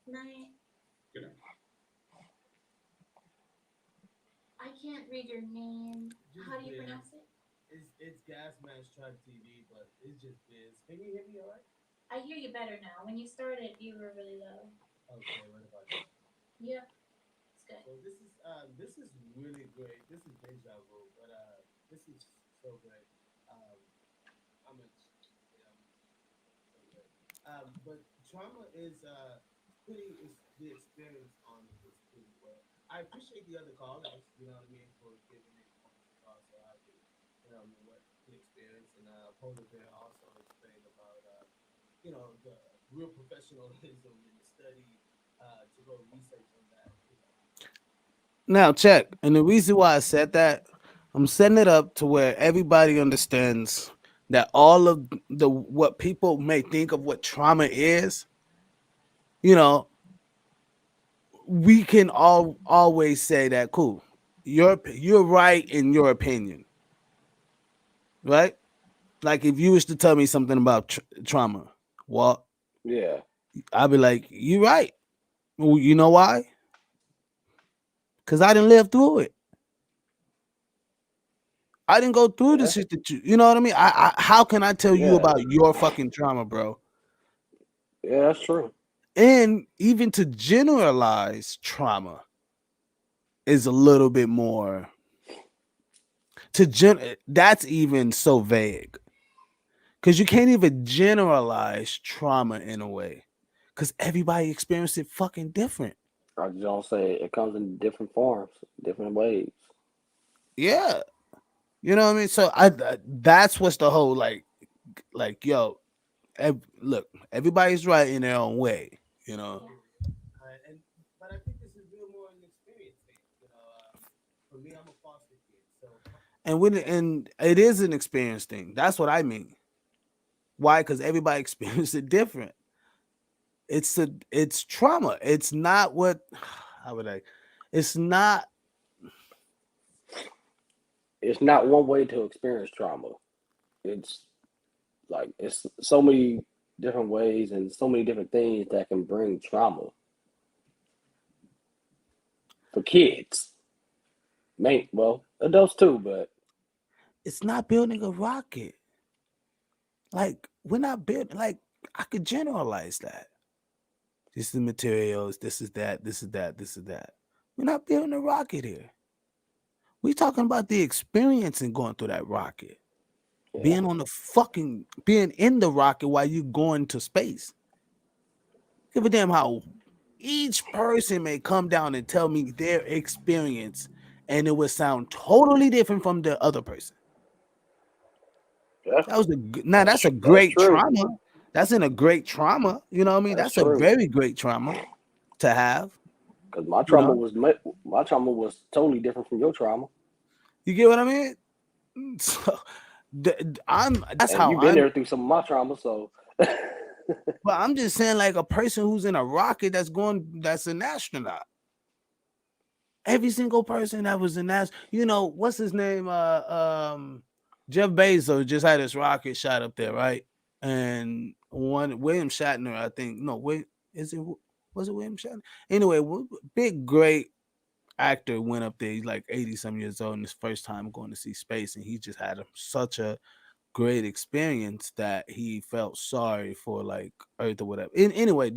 Night. Good night. I can't read your name. How do you pronounce it? It's Gas Mask Truck TV, but it's just Biz. Can you hear me all right? I hear you better now. When you started, you were really low. Okay, what about that? Yeah, it's good. So this is really great. This is deja vu, but this is so great. I'm a yeah, so great. But trauma is pretty is the experience on it is pretty well. I appreciate the other callers, you know what I mean, for giving their points across so I can, you know, what the experience and Polar Bear also explained about the real professionalism and study to go research on that. Now check, and the reason why I said that, I'm setting it up to where everybody understands that all of the what people may think of what trauma is, you know, we can all always say that cool. You're right in your opinion, right? Like if you was to tell me something about trauma, well, Yeah. I'd be like, you're right. Well, you know why? Because I didn't live through it. I didn't go through the Yeah. shit that you know what I mean? How can I tell you Yeah. about your fucking trauma, bro? Yeah, that's true. And even to generalize trauma is a little bit more that's even so vague. Cause you can't even generalize trauma in a way. Cause everybody experiences it fucking different. I just don't say it comes in different forms, different ways. Yeah. You know what I mean? So that's what's the whole yo, look, everybody's right in their own way, you know. And but I think this is real more an experience thing. For me, I'm a foster kid, so And it is an experience thing. That's what I mean. Why? Because everybody experiences it different. It's trauma. It's not what how would I it's not It's not one way to experience trauma. It's like it's so many different ways and so many different things that can bring trauma for kids. Well, adults too, but it's not building a rocket. Like we're not building like I could generalize that. This is the materials, this is that, this is that, this is that. We're not building a rocket here. We're talking about the experience in going through that rocket. yeah, Being in the rocket while you're going to space. Give a damn how each person may come down and tell me their experience, and it would sound totally different from the other person. yeah, Now that's a that's great true. trauma. That's in a great trauma. You know what I mean? That's That's a true. very great trauma to have. Because You know, my trauma was totally different from your trauma, you get what I mean? So that's and how you've been I'm. there through some of my trauma. So But I'm just saying, like a person who's in a rocket that's an astronaut. Every single person that was in that, what's his name? Jeff Bezos just had his rocket shot up there, right? And one William Shatner, I think. No, wait, was it William Shatner? Anyway, big great actor went up there. He's like 80 some years old, and his first time going to see space, and he just had such a great experience that he felt sorry for like Earth or whatever. Anyway,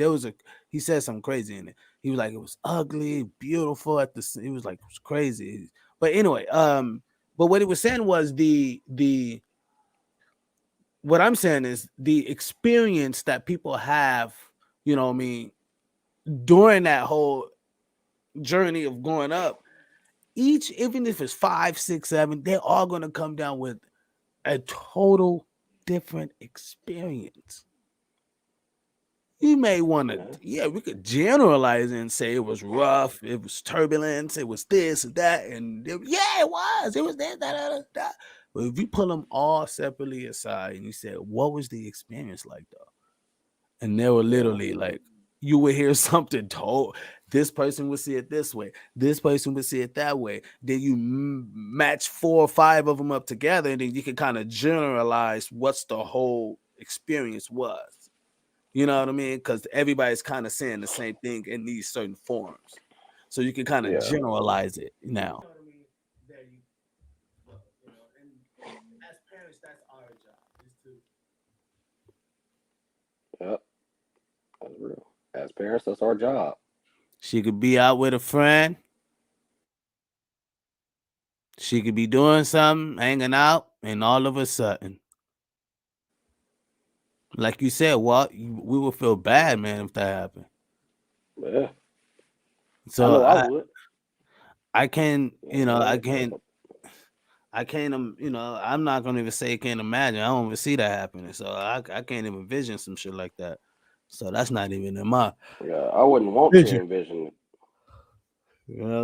he said something crazy in it. He was like, it was ugly, beautiful he was like, it was crazy. But anyway, but what he was saying was what I'm saying is the experience that people have, you know what I mean, during that whole journey of growing up, even if it's 5, 6, 7, they're all gonna come down with a total different experience. You may want to, we could generalize it and say it was rough, it was turbulence, it was this and that, and it was this, that. But if you pull them all separately aside and you said, what was the experience like though? And they were literally like, you would hear something told. This person would see it this way. This person would see it that way. Then you match 4 or 5 of them up together, and then you can kind of generalize what's the whole experience was. You know what I mean? Because everybody's kind of saying the same thing in these certain forms. So you can kind of generalize it now. And as parents, that's our job is to. Yep, that's real. As parents, that's our job. She could be out with a friend. She could be doing something, hanging out, and all of a sudden, like you said, we would feel bad, man, if that happened. Yeah, So I know I would. I can't, I'm not gonna even say can't imagine. I don't even see that happening. So I can't even envision some shit like that. So that's not even in my Yeah, I wouldn't want to picture. envision.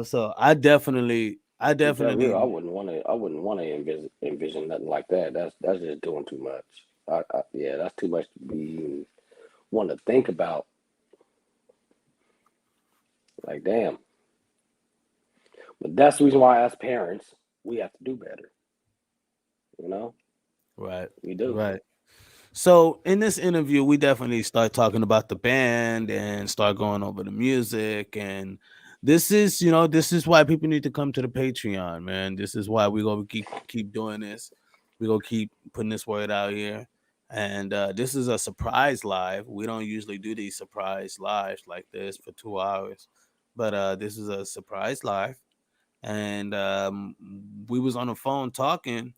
So I definitely Keep that real. I wouldn't want to envision nothing like that. That's just doing too much. Yeah, that's too much to be want to think about. Like, damn. But that's the reason why, as parents, we have to do better. You know, right, we do. right. So in this interview, we definitely start talking about the band and start going over the music. And this is, this is why people need to come to the Patreon, man. This is why we gonna keep doing this. We gonna keep putting this word out here. And this is a surprise live. We don't usually do these surprise lives like this for 2 hours, but this is a surprise live. And we was on the phone talking,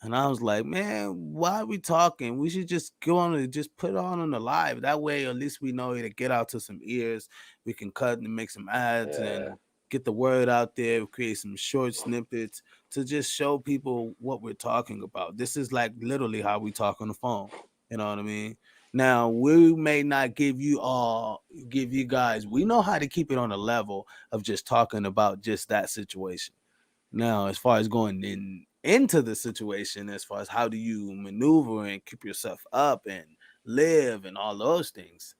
and I was like, man, why are we talking? We should just go on and just put it on the live. That way, at least we know to get out to some ears. We can cut and make some ads and get the word out there, create some short snippets to just show people what we're talking about. This is like literally how we talk on the phone. You know what I mean? Now, we may not give you guys, we know how to keep it on a level of just talking about just that situation. Now, as far as going into the situation, as far as how do you maneuver and keep yourself up and live and all those things,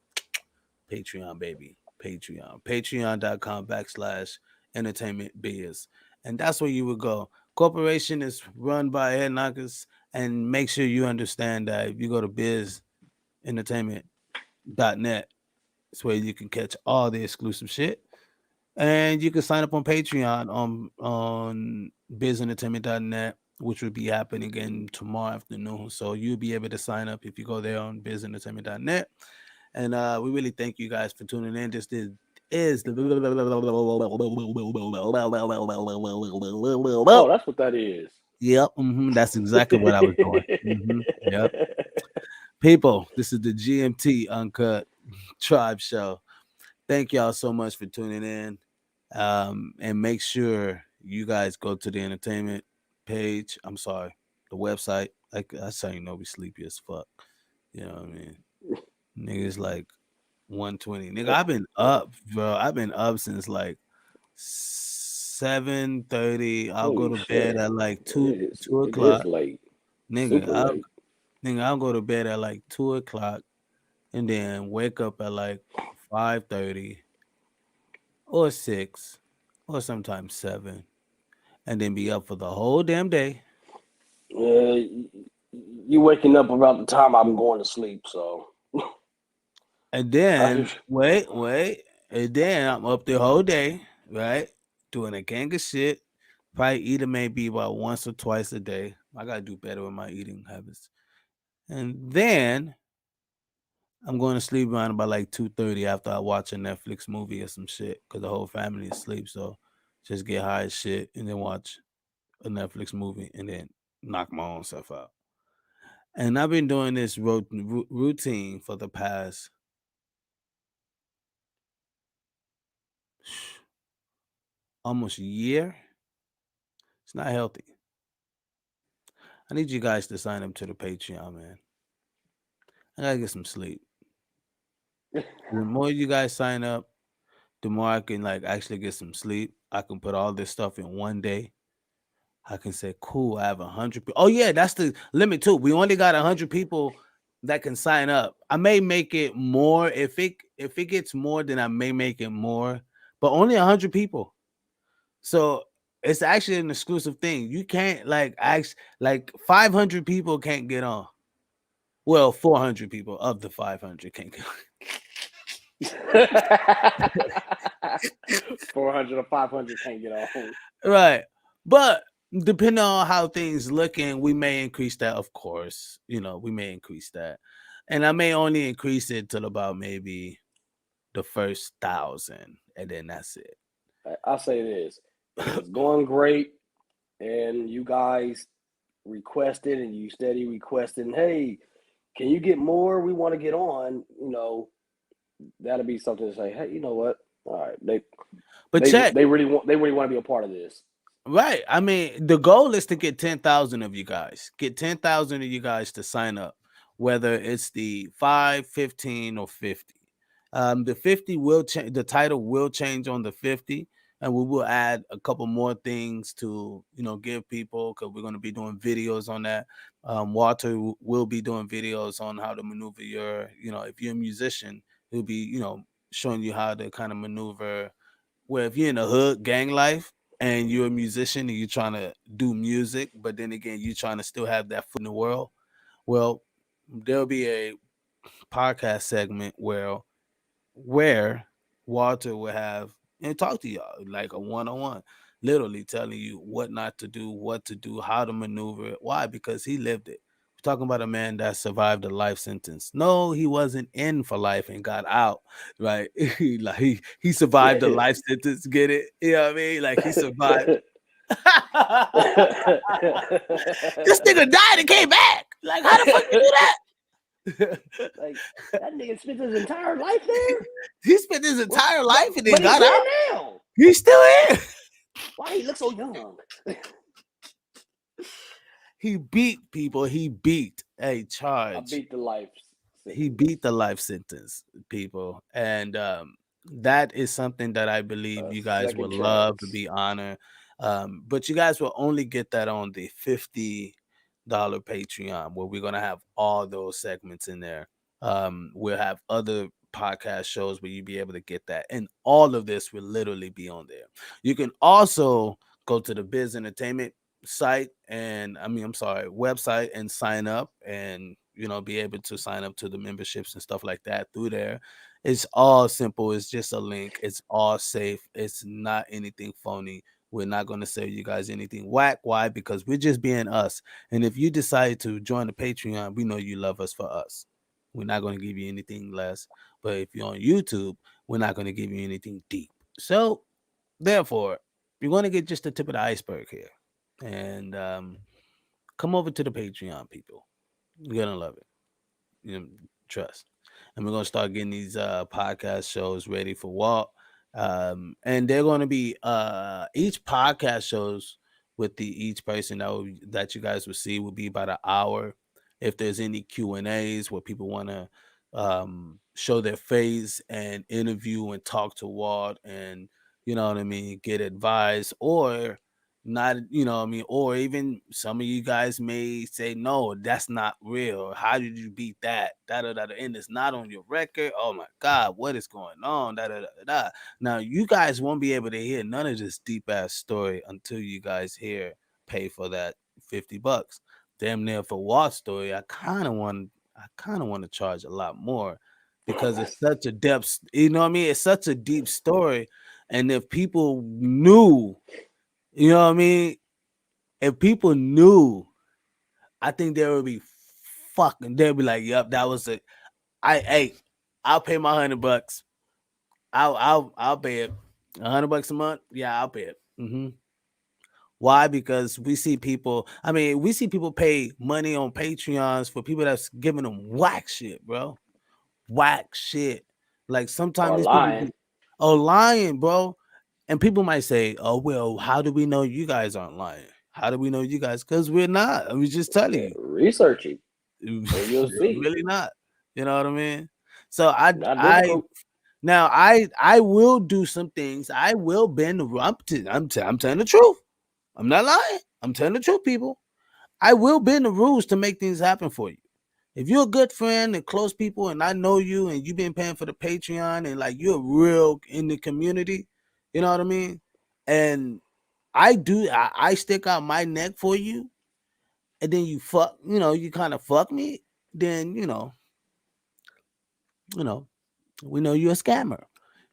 Patreon, baby. Patreon. Patreon.com/entertainment biz. And that's where you would go. Corporation is run by head knockers. And make sure you understand that if you go to bizentertainment.net, it's where you can catch all the exclusive shit. And you can sign up on Patreon on bizentertainment.net, which will be happening again tomorrow afternoon. So you'll be able to sign up if you go there on bizentertainment.net. And we really thank you guys for tuning in. This is the Oh, that's what that is. Yep, that's exactly what I was doing. Yep. People, this is the GMT Uncut Tribe Show. Thank y'all so much for tuning in. And make sure you guys go to the entertainment page. I'm sorry, the website. Like that's how you know we sleepy as fuck. You know what I mean? Niggas like 1:20. Nigga, I've been up, bro. I've been up since like 7:30. I'll go Holy to bed shit! at like It 2 is o'clock. late. Nigga, Super late. I'll go to bed at like 2 o'clock and then wake up at like 5:30 or 6 or sometimes 7 and then be up for the whole damn day. You waking up about the time I'm going to sleep, so. And then wait, and then I'm up the whole day, right? Doing a gang of shit. Probably eating maybe about once or twice a day. I gotta do better with my eating habits. And then I'm going to sleep around about like 2:30 after I watch a Netflix movie or some shit because the whole family is asleep. So just get high as shit and then watch a Netflix movie and then knock my own self out. And I've been doing this routine for the past almost a year. It's not healthy. I need you guys to sign up to the Patreon, man. I gotta get some sleep. The more you guys sign up, the more I can like actually get some sleep. I can put all this stuff in one day. I can say, cool, I have 100 people. Oh, yeah, that's the limit too. We only got 100 people that can sign up. I may make it more. If it gets more, then I may make it more. But only 100 people. So it's actually an exclusive thing. You can't like 500 people can't get on. Well, 400 people of the 500 can't get on. 400 or 500 can't get on. Right. But depending on how things looking, we may increase that, of course. We may increase that. And I may only increase it till about maybe the first 1,000, and then that's it. I'll say this. If it's going great and you guys requested and you steady requesting, hey, can you get more? We want to get on, that'll be something to say, hey, you know what? All right. They really want to be a part of this. Right. I mean, the goal is to get 10,000 of you guys. Get 10,000 of you guys to sign up. whether it's the 5, 15, or 50. The 50 will change. The title will change on the 50, and we will add a couple more things to give people, because we're going to be doing videos on that. Walter will be doing videos on how to maneuver if you're a musician, he'll be showing you how to kind of maneuver. Where if you're in the hood gang life and you're a musician and you're trying to do music, but then again you're trying to still have that foot in the world, well, there'll be a podcast segment where Walter will have and talk to y'all like a one-on-one, literally telling you what not to do, what to do, how to maneuver it. Why? Because he lived it. We're talking about a man that survived a life sentence. No, he wasn't in for life and got out, right? He survived a life sentence. Get it? You know what I mean? Like he survived. This nigga died and came back. Like how the fuck you do that? Like that nigga spent his entire life there. He spent his entire life and then but got he's out. here now. He's still here. Why he look so young? He beat people. He beat a charge. I beat the life. He beat the life sentence, people, and that is something that I believe you guys would love to be honored. But you guys will only get that on the $50 Patreon, where we're gonna have all those segments in there. We'll have other podcast shows where you'll be able to get that, and all of this will literally be on there. You can also go to the Biz Entertainment site website and sign up, and be able to sign up to the memberships and stuff like that through there. It's all simple. It's just a link. It's all safe. It's not anything phony. We're not going to say you guys anything whack. Why? Because we're just being us. And if you decide to join the Patreon, we know you love us for us. We're not going to give you anything less. But if you're on YouTube, we're not going to give you anything deep. So therefore, you're going to get just the tip of the iceberg here. And come over to the Patreon, people. You're going to love it. Trust. And we're going to start getting these podcast shows ready for Walt. And they're going to be each podcast shows with each person that you guys will see will be about an hour. If there's any Q&As where people want to show their face and interview and talk to Walt and get advice, or not, or even some of you guys may say, no, that's not real. How did you beat that? And it's not on your record. Oh my God, what is going on? Now you guys won't be able to hear none of this deep ass story until you guys pay for that $50. Damn near for Walt's story, I kind of want to charge a lot more, because it's such a depth, it's such a deep story. And if people knew, if people knew, I think they would be they'd be like, yep, that was it. I'll pay my $100. I'll pay it. $100 a month. Yeah, I'll pay it. Why? Because we see people pay money on Patreons for people that's giving them whack shit, bro. Whack shit. Like sometimes these people lying, bro. And people might say, oh, well, how do we know you guys aren't lying? How do we know you guys? Because we're not. I'm just telling you. Researching. You'll see. Really not. You know what I mean? So I will do some things. I will bend the rule. I'm telling the truth. I'm not lying. I'm telling the truth, people. I will bend the rules to make things happen for you. If you're a good friend and close people, and I know you, and you've been paying for the Patreon, and like you're real in the community, you know what I mean? And I stick out my neck for you, and then you you kind of fuck me, then we know you're a scammer.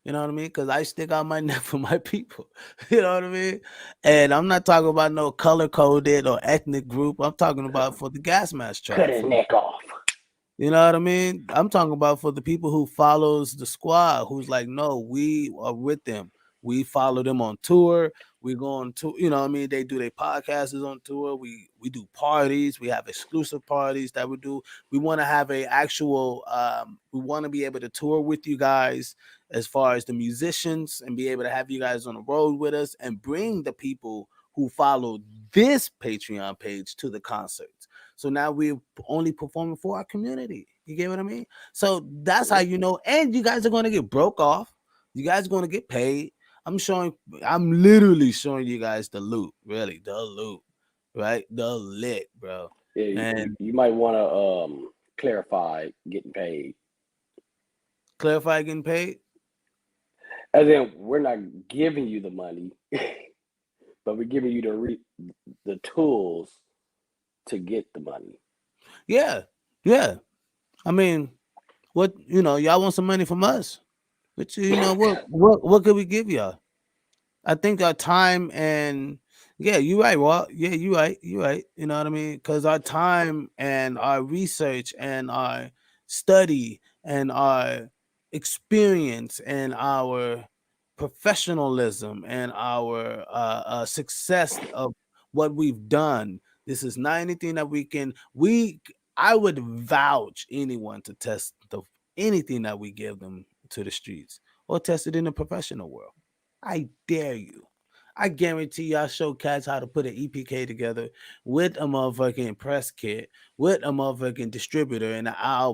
You know what I mean? Because I stick out my neck for my people. You know what I mean? And I'm not talking about no color coded or ethnic group. I'm talking about for the gas mask tribe. Cut his neck off. You know what I mean? I'm talking about for the people who follows the squad, who's like, no, we are with them. We follow them on tour. We go on tour. You know what I mean? They do their podcasts on tour. We do parties. We have exclusive parties that we do. We want to have a actual, we want to be able to tour with you guys as far as the musicians, and be able to have you guys on the road with us, and bring the people who follow this Patreon page to the concerts. So now we're only performing for our community. You get what I mean? So that's how you know. And you guys are going to get broke off. You guys are going to get paid. I'm literally showing you guys the loot, really, the loot, right? The lit, bro. Yeah, And you might want to clarify getting paid. clarify getting paid. As in, we're not giving you the money, but we're giving you the tools to get the money. Yeah, yeah. I mean, what y'all want some money from us? But what could we give y'all? I think our time and yeah, you're right, Walt. Yeah, you're right. You're right. You know what I mean? Because our time and our research and our study and our experience and our professionalism and our success of what we've done. This is not anything that we can. I would vouch anyone to test anything that we give them to the streets or test it in the professional world. I dare you. I guarantee you I show cats how to put an EPK together with a motherfucking press kit, with a motherfucking distributor and an album.